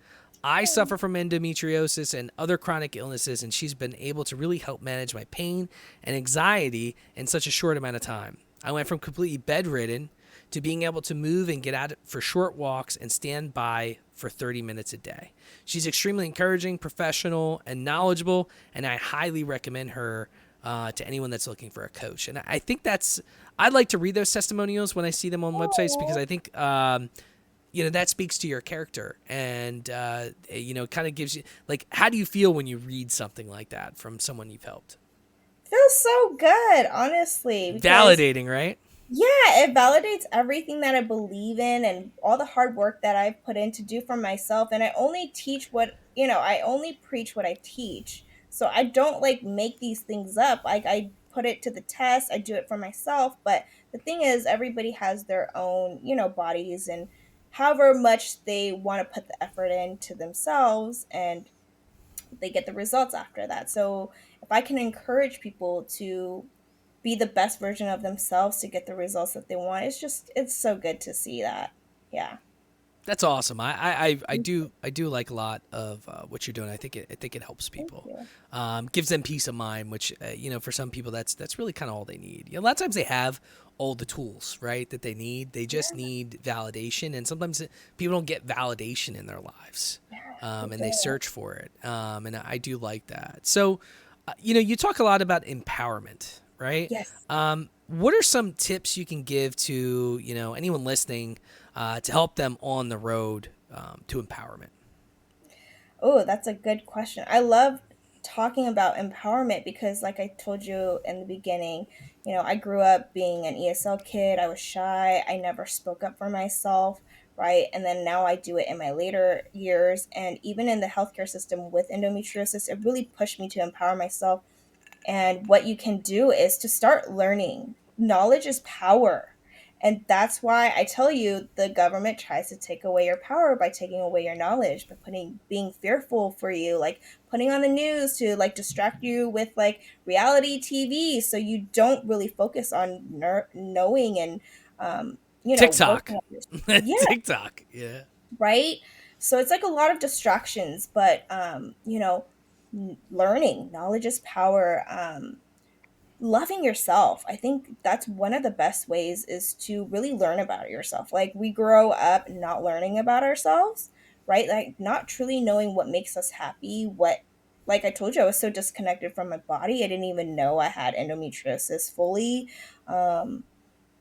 I suffer from endometriosis and other chronic illnesses, and she's been able to really help manage my pain and anxiety in such a short amount of time. I went from completely bedridden to being able to move and get out for short walks and stand by for 30 minutes a day. She's extremely encouraging, professional, and knowledgeable, and I highly recommend her to anyone that's looking for a coach. And I think I'd like to read those testimonials when I see them on websites, because I think that speaks to your character, and kind of gives you, like, how do you feel when you read something like that from someone you've helped? Feels so good, honestly. Validating, right? Yeah, it validates everything that I believe in and all the hard work that I've put in to do for myself. And I only I only preach what I teach. So I don't like make these things up. Like, I put it to the test, I do it for myself. But the thing is, everybody has their own, bodies, and however much they want to put the effort into themselves, and they get the results after that. So if I can encourage people to be the best version of themselves to get the results that they want, it's so good to see that. Yeah. That's awesome. I do like a lot of what you're doing. I think it helps Thank people, you. gives them peace of mind, which for some people that's really kind of all they need. A lot of times they have all the tools, right, that they need. They just need validation, and sometimes people don't get validation in their lives, and they search for it. And I do like that. So, you talk a lot about empowerment, right? Yes. What are some tips you can give to anyone listening to help them on the road to empowerment? Oh, that's a good question. I love talking about empowerment because, like I told you in the beginning, I grew up being an ESL kid. I was shy. I never spoke up for myself, right? And then now I do it in my later years. And even in the healthcare system with endometriosis, it really pushed me to empower myself. And what you can do is to start learning. Knowledge is power. And that's why I tell you the government tries to take away your power by taking away your knowledge, by being fearful for you, like putting on the news to like distract you with like reality TV, so you don't really focus on knowing and TikTok. working on your. Yeah, TikTok. Yeah. right. So it's like a lot of distractions, but learning. Knowledge is power. Loving yourself, I think that's one of the best ways, is to really learn about yourself. Like, we grow up not learning about ourselves, right? Like, not truly knowing what makes us happy. Like I told you, I was so disconnected from my body, I didn't even know I had endometriosis fully. um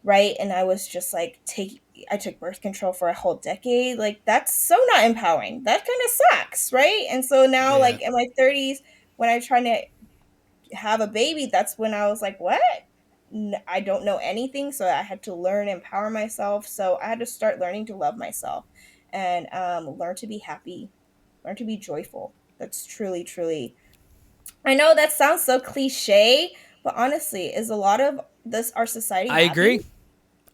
right? And I was just like, I took birth control for a whole decade. Like, that's so not empowering. That kind of sucks, right? And so now, Yeah. like in my 30s, when I'm trying to have a baby, that's when I was like, what? I don't know anything, so I had to learn, empower myself. So I had to start learning to love myself, and learn to be happy, learn to be joyful. That's truly, truly. I know that sounds so cliche, but honestly, is a lot of this our society I happy?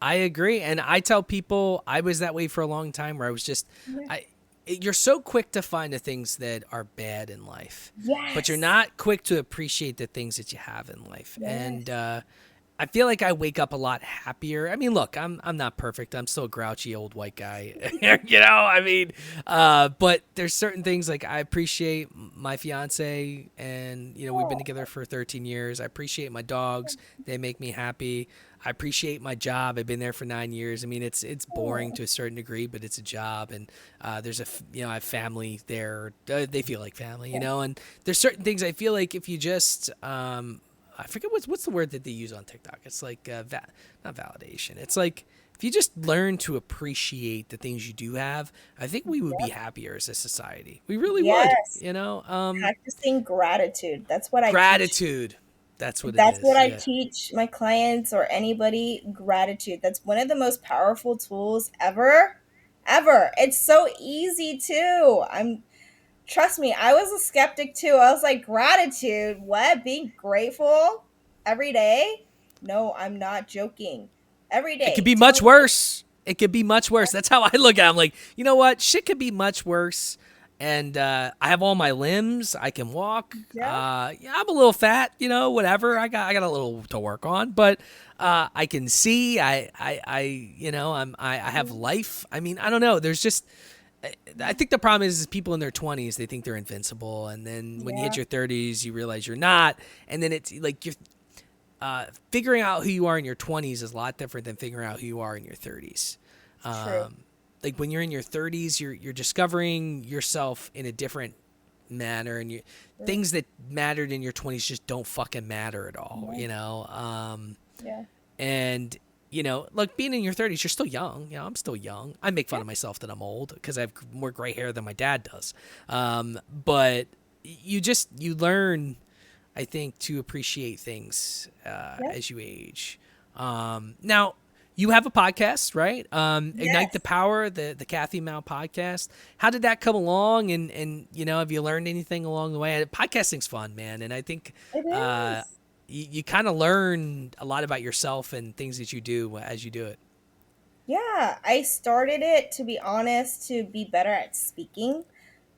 agree. And I tell people I was that way for a long time, where I was just, Yeah. you're so quick to find the things that are bad in life, but you're Yes. not quick to appreciate the things that you have in life. Yes. And I feel like I wake up a lot happier. I mean, look, I'm not perfect. I'm still a grouchy old white guy. But there's certain things, like I appreciate my fiance, and we've been Oh, together for 13 years. I appreciate my dogs. They make me happy. I appreciate my job. I've been there for 9 years. I mean, it's boring oh, to a certain degree, but it's a job, and there's I have family there. They feel like family, yeah. and there's certain things I feel like if you just I forget what's the word that they use on TikTok. It's like not validation. It's like if you just learn to appreciate the things you do have, I think we would be Yep. happier as a society. We really would. Yes. Practicing gratitude. That's what I teach. Gratitude. That's what it That's what is. I Yeah. teach my clients or anybody. Gratitude. That's one of the most powerful tools ever. Ever. It's so easy too. Trust me, I was a skeptic too. I was like, gratitude? What? Being grateful every day? No, I'm not joking. Every It could day. be Tell much me. worse. It could be much worse. That's how I look at it. I'm like, you know what? Shit could be much worse. And I have all my limbs. I can walk. Yeah. Yeah, I'm a little fat. Whatever. I got a little to work on, but I can see. I have life. I mean, I don't know. There's just. I think the problem is people in their 20s, they think they're invincible, and then when you hit Yeah. your 30s, you realize you're not, and then it's like figuring out who you are in your 20s is a lot different than figuring out who you are in your 30s. True. Like when you're in your 30s, you're discovering yourself in a different manner, and things that mattered in your 20s just don't fucking matter at all, Yeah. you know? Yeah. And, you know, like being in your 30s, you're still young. You know, I'm still young. I make fun of myself that I'm old because I have more gray hair than my dad does. But you learn, I think, to appreciate things as you age. Now, you have a podcast, right? Ignite the Yes. Power, the Kathy Mao podcast. How did that come along? And you know, have you learned anything along the way? Podcasting's fun, man. And I think It uh, is. you kind of learn a lot about yourself and things that you do as you do it. Yeah, I started it, to be honest, to be better at speaking.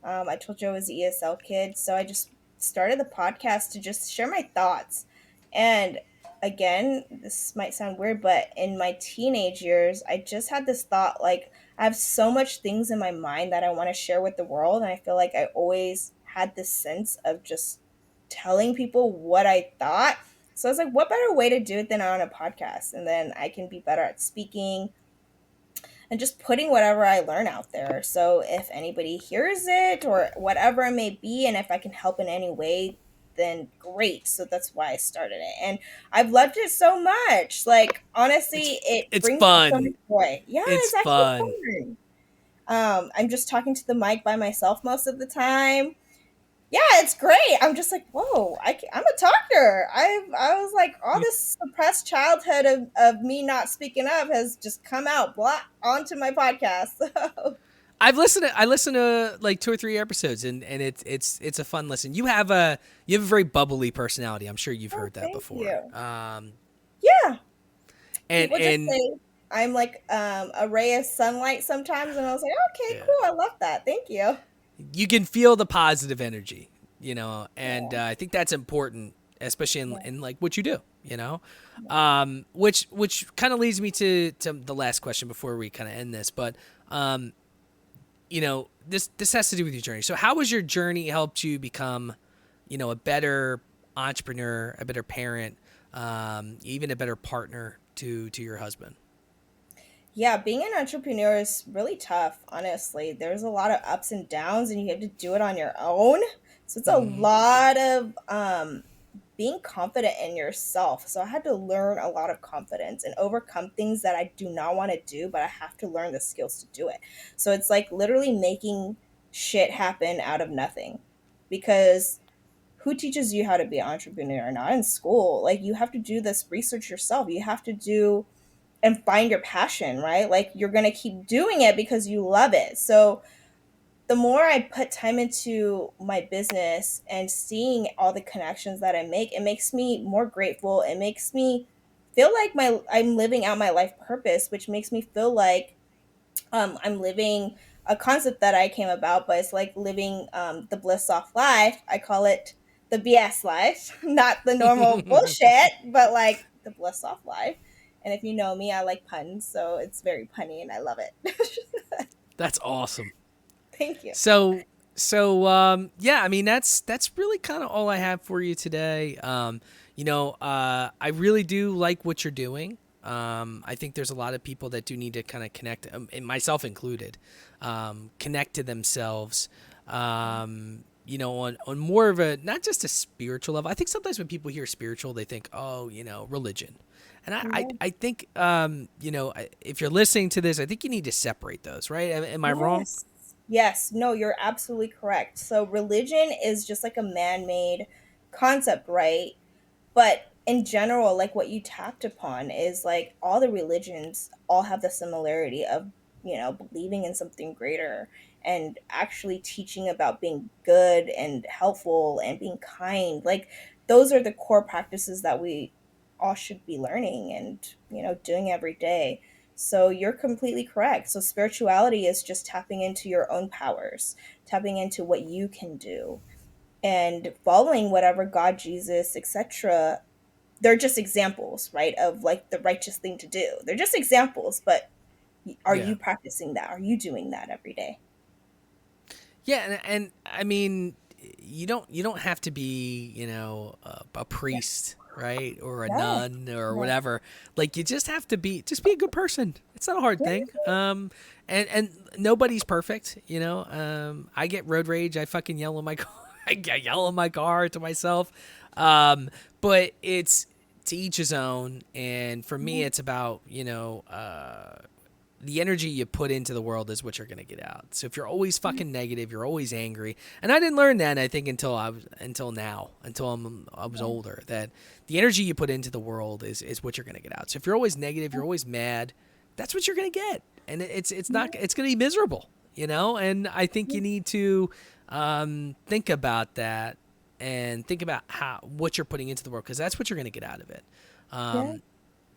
I told you I was an ESL kid, so I just started the podcast to just share my thoughts. And again, this might sound weird, but in my teenage years, I just had this thought like, I have so much things in my mind that I want to share with the world. And I feel like I always had this sense of just telling people what I thought. So I was like, what better way to do it than on a podcast? And then I can be better at speaking and just putting whatever I learn out there. So if anybody hears it or whatever it may be, and if I can help in any way, then great. So that's why I started it. And I've loved it so much. Like, It's honestly, it it's brings me so much fun. joy. Yeah, It's it's actually fun. fun. I'm just talking to the mic by myself most of the time. Yeah, it's great. I'm just like, whoa, I'm a talker. I was like, all this suppressed childhood of me not speaking up has just come out onto my podcast. I listened to like 2 or 3 episodes, and it's a fun listen. You have a very bubbly personality. I'm sure you've Oh, heard that thank before. you. Yeah, And people just and say I'm like a ray of sunlight sometimes, and I was like, okay, yeah, cool. I love that. Thank you. you can feel the positive energy, you know, and Yeah, I think that's important, especially yeah, in like what you do, you know. yeah. Which kind of leads me to the last question before we kind of end this, but you know, this has to do with your journey. So how has your journey helped you become, you know, a better entrepreneur, a better parent, even a better partner to your husband? Yeah, being an entrepreneur is really tough, honestly. There's a lot of ups and downs, and you have to do it on your own. So it's a Mm-hmm. lot of being confident in yourself. So I had to learn a lot of confidence and overcome things that I do not want to do, but I have to learn the skills to do it. So it's like literally making shit happen out of nothing. Because who teaches you how to be an entrepreneur? Not in school. Like you have to do this research yourself. You have to do and find your passion, right? Like you're going to keep doing it because you love it. So the more I put time into my business and seeing all the connections that I make, it makes me more grateful. It makes me feel like my I'm living out my life purpose, which makes me feel like I'm living a concept that I came about, but it's like living the bliss off life. I call it the BS life, not the normal bullshit, but like the bliss off life. And if you know me, I like puns, so it's very punny and I love it. That's awesome. Thank you. So yeah, I mean that's really kind of all I have for you today. You know, I really do like what you're doing. I think there's a lot of people that do need to kind of connect, and myself included, connect to themselves. You know, on more of a not just a spiritual level. I think sometimes when people hear spiritual, they think, oh, you know, religion. And Yeah. I think, you know, if you're listening to this, I think you need to separate those, right? Am I wrong? Yes. Yes. No, you're absolutely correct. So religion is just like a man-made concept, right? But in general, like what you tapped upon is like all the religions all have the similarity of, believing in something greater and actually teaching about being good and helpful and being kind. Like those are the core practices that we all should be learning and, doing every day. So you're completely correct. So spirituality is just tapping into your own powers, tapping into what you can do and following whatever God, Jesus, etc. They're just examples, right, of like the righteous thing to do. They're just examples, but are Yeah. you practicing that? Are you doing that every day? Yeah, and I mean, you don't have to be, you know, a Yeah. priest right? Or a Yeah. nun or Yeah. whatever. Like you just have to be a good person. It's not a hard Yeah. thing. And nobody's perfect, you know. I get road rage. I fucking yell in my car. I yell in my car to myself. But it's to each his own. And for me, it's about, you know, the energy you put into the world is what you're going to get out. So if you're always fucking negative, you're always angry. And I didn't learn that, I think, until I was older, that the energy you put into the world is what you're going to get out. So if you're always negative, you're always mad, that's what you're going to get. And it's going to be miserable, you know? And I think you need to think about that and think about what you're putting into the world, because that's what you're going to get out of it.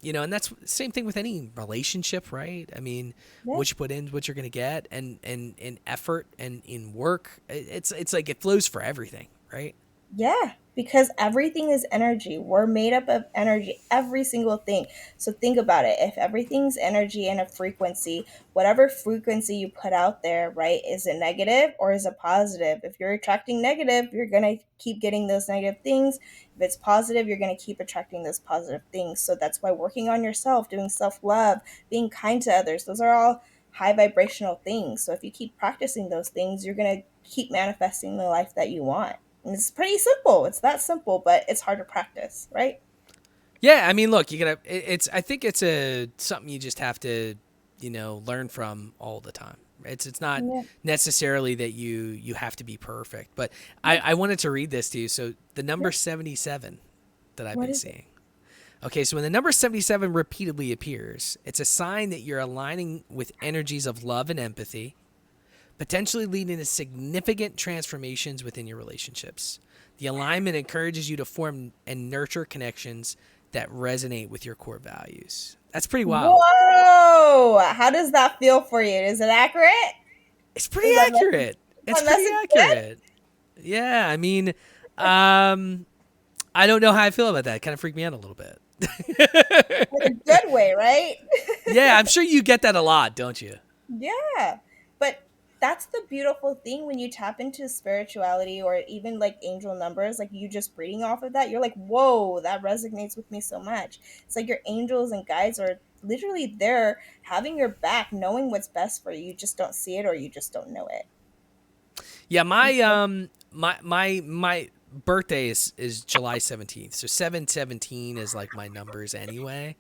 You know, and that's the same thing with any relationship, right? I mean, what you put in, what you're going to get, and in effort and in work, it's like it flows for everything, right? Yeah, because everything is energy. We're made up of energy, every single thing. So think about it. If everything's energy and a frequency, whatever frequency you put out there, right, is it negative or is it positive? If you're attracting negative, you're going to keep getting those negative things. If it's positive, you're going to keep attracting those positive things. So that's why working on yourself, doing self love, being kind to others, those are all high vibrational things. So if you keep practicing those things, you're going to keep manifesting the life that you want. And it's pretty simple. It's that simple, but it's hard to practice, right? Yeah, I mean, look, you gotta. I think it's something you just have to, you know, learn from all the time. It's not Yeah. necessarily that you have to be perfect, but I wanted to read this to you. So the number 77 that I've What been is it? seeing. Okay, so when the number 77 repeatedly appears, it's a sign that you're aligning with energies of love and empathy, potentially leading to significant transformations within your relationships. The alignment encourages you to form and nurture connections that resonate with your core values. That's pretty wild. Whoa! How does that feel for you? Is it accurate? It's pretty Is that message, accurate. is It's that pretty message good? accurate. Yeah, I mean, I don't know how I feel about that. It kind of freaked me out a little bit. In a good way, right? Yeah, I'm sure you get that a lot, don't you? Yeah. But that's the beautiful thing when you tap into spirituality or even like angel numbers, like you just reading off of that, you're like, whoa, that resonates with me so much. It's like your angels and guides are literally there having your back, knowing what's best for you. You just don't see it or you just don't know it. Yeah, my birthday is July 17th. So 717 is like my numbers anyway.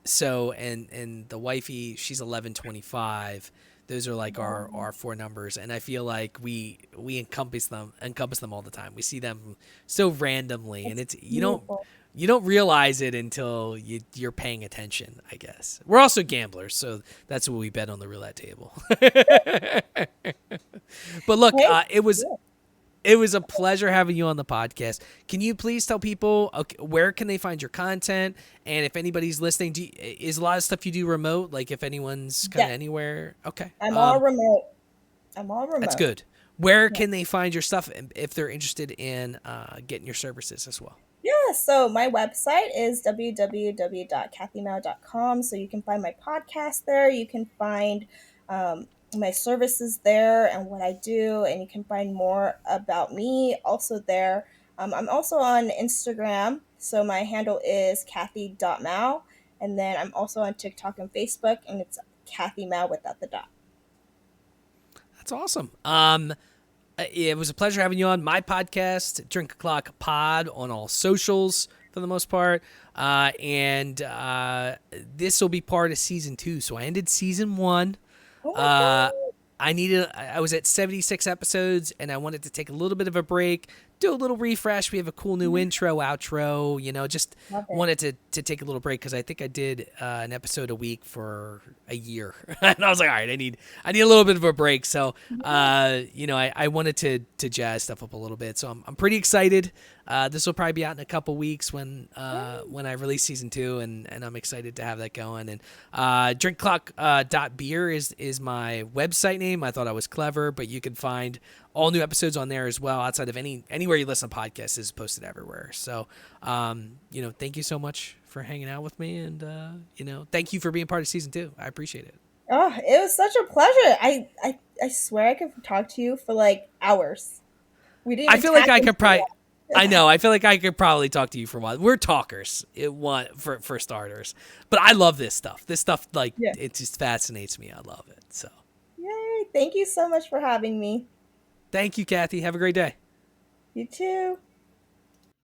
So and the wifey, she's 1125. Those are like our four numbers, and I feel like we encompass them all the time. We see them so randomly, and it's Beautiful. you don't realize it until you're paying attention, I guess. We're also gamblers, so that's what we bet on the roulette table. But look, Hey, it was a pleasure having you on the podcast. Can you please tell people where can they find your content, and if anybody's listening, is a lot of stuff you do remote? Like if anyone's kind of yes, anywhere, okay, I'm all remote. I'm all that's remote. good. Where Yeah. can they find your stuff if they're interested in getting your services as well? Yeah, so my website is www.kathymao.com. So you can find my podcast there. You can find my services there and what I do, and you can find more about me also there. I'm also on Instagram. So my handle is kathy.mao. And then I'm also on TikTok and Facebook, and it's Kathy Mao without the dot. That's awesome. It was a pleasure having you on my podcast, Drink O'Clock Pod, on all socials for the most part. And this will be part of season 2. So I ended season 1. Oh my God. I was at 76 episodes, and I wanted to take a little bit of a break, do a little refresh. We have a cool new intro, outro, just Love it. wanted to take a little break because I think I did an episode a week for a year. And I was like, all right, I need a little bit of a break. So, I wanted to jazz stuff up a little bit. So I'm pretty excited. This will probably be out in a couple weeks when I release season 2, and I'm excited to have that going. And drinkclock.beer is my website name. I thought I was clever, but you can find all new episodes on there as well. Outside of anywhere you listen to podcasts, is posted everywhere. So, thank you so much for hanging out with me, and thank you for being part of season 2. I appreciate it. Oh, it was such a pleasure. I swear I could talk to you for like hours. We didn't I even feel like tap I into could probably. that. I know. I feel like I could probably talk to you for a while. We're talkers, for starters. But I love this stuff. This stuff, like, Yeah. it just fascinates me. I love it. So, Yay! Thank you so much for having me. thank you, Kathy. Have a great day. You too.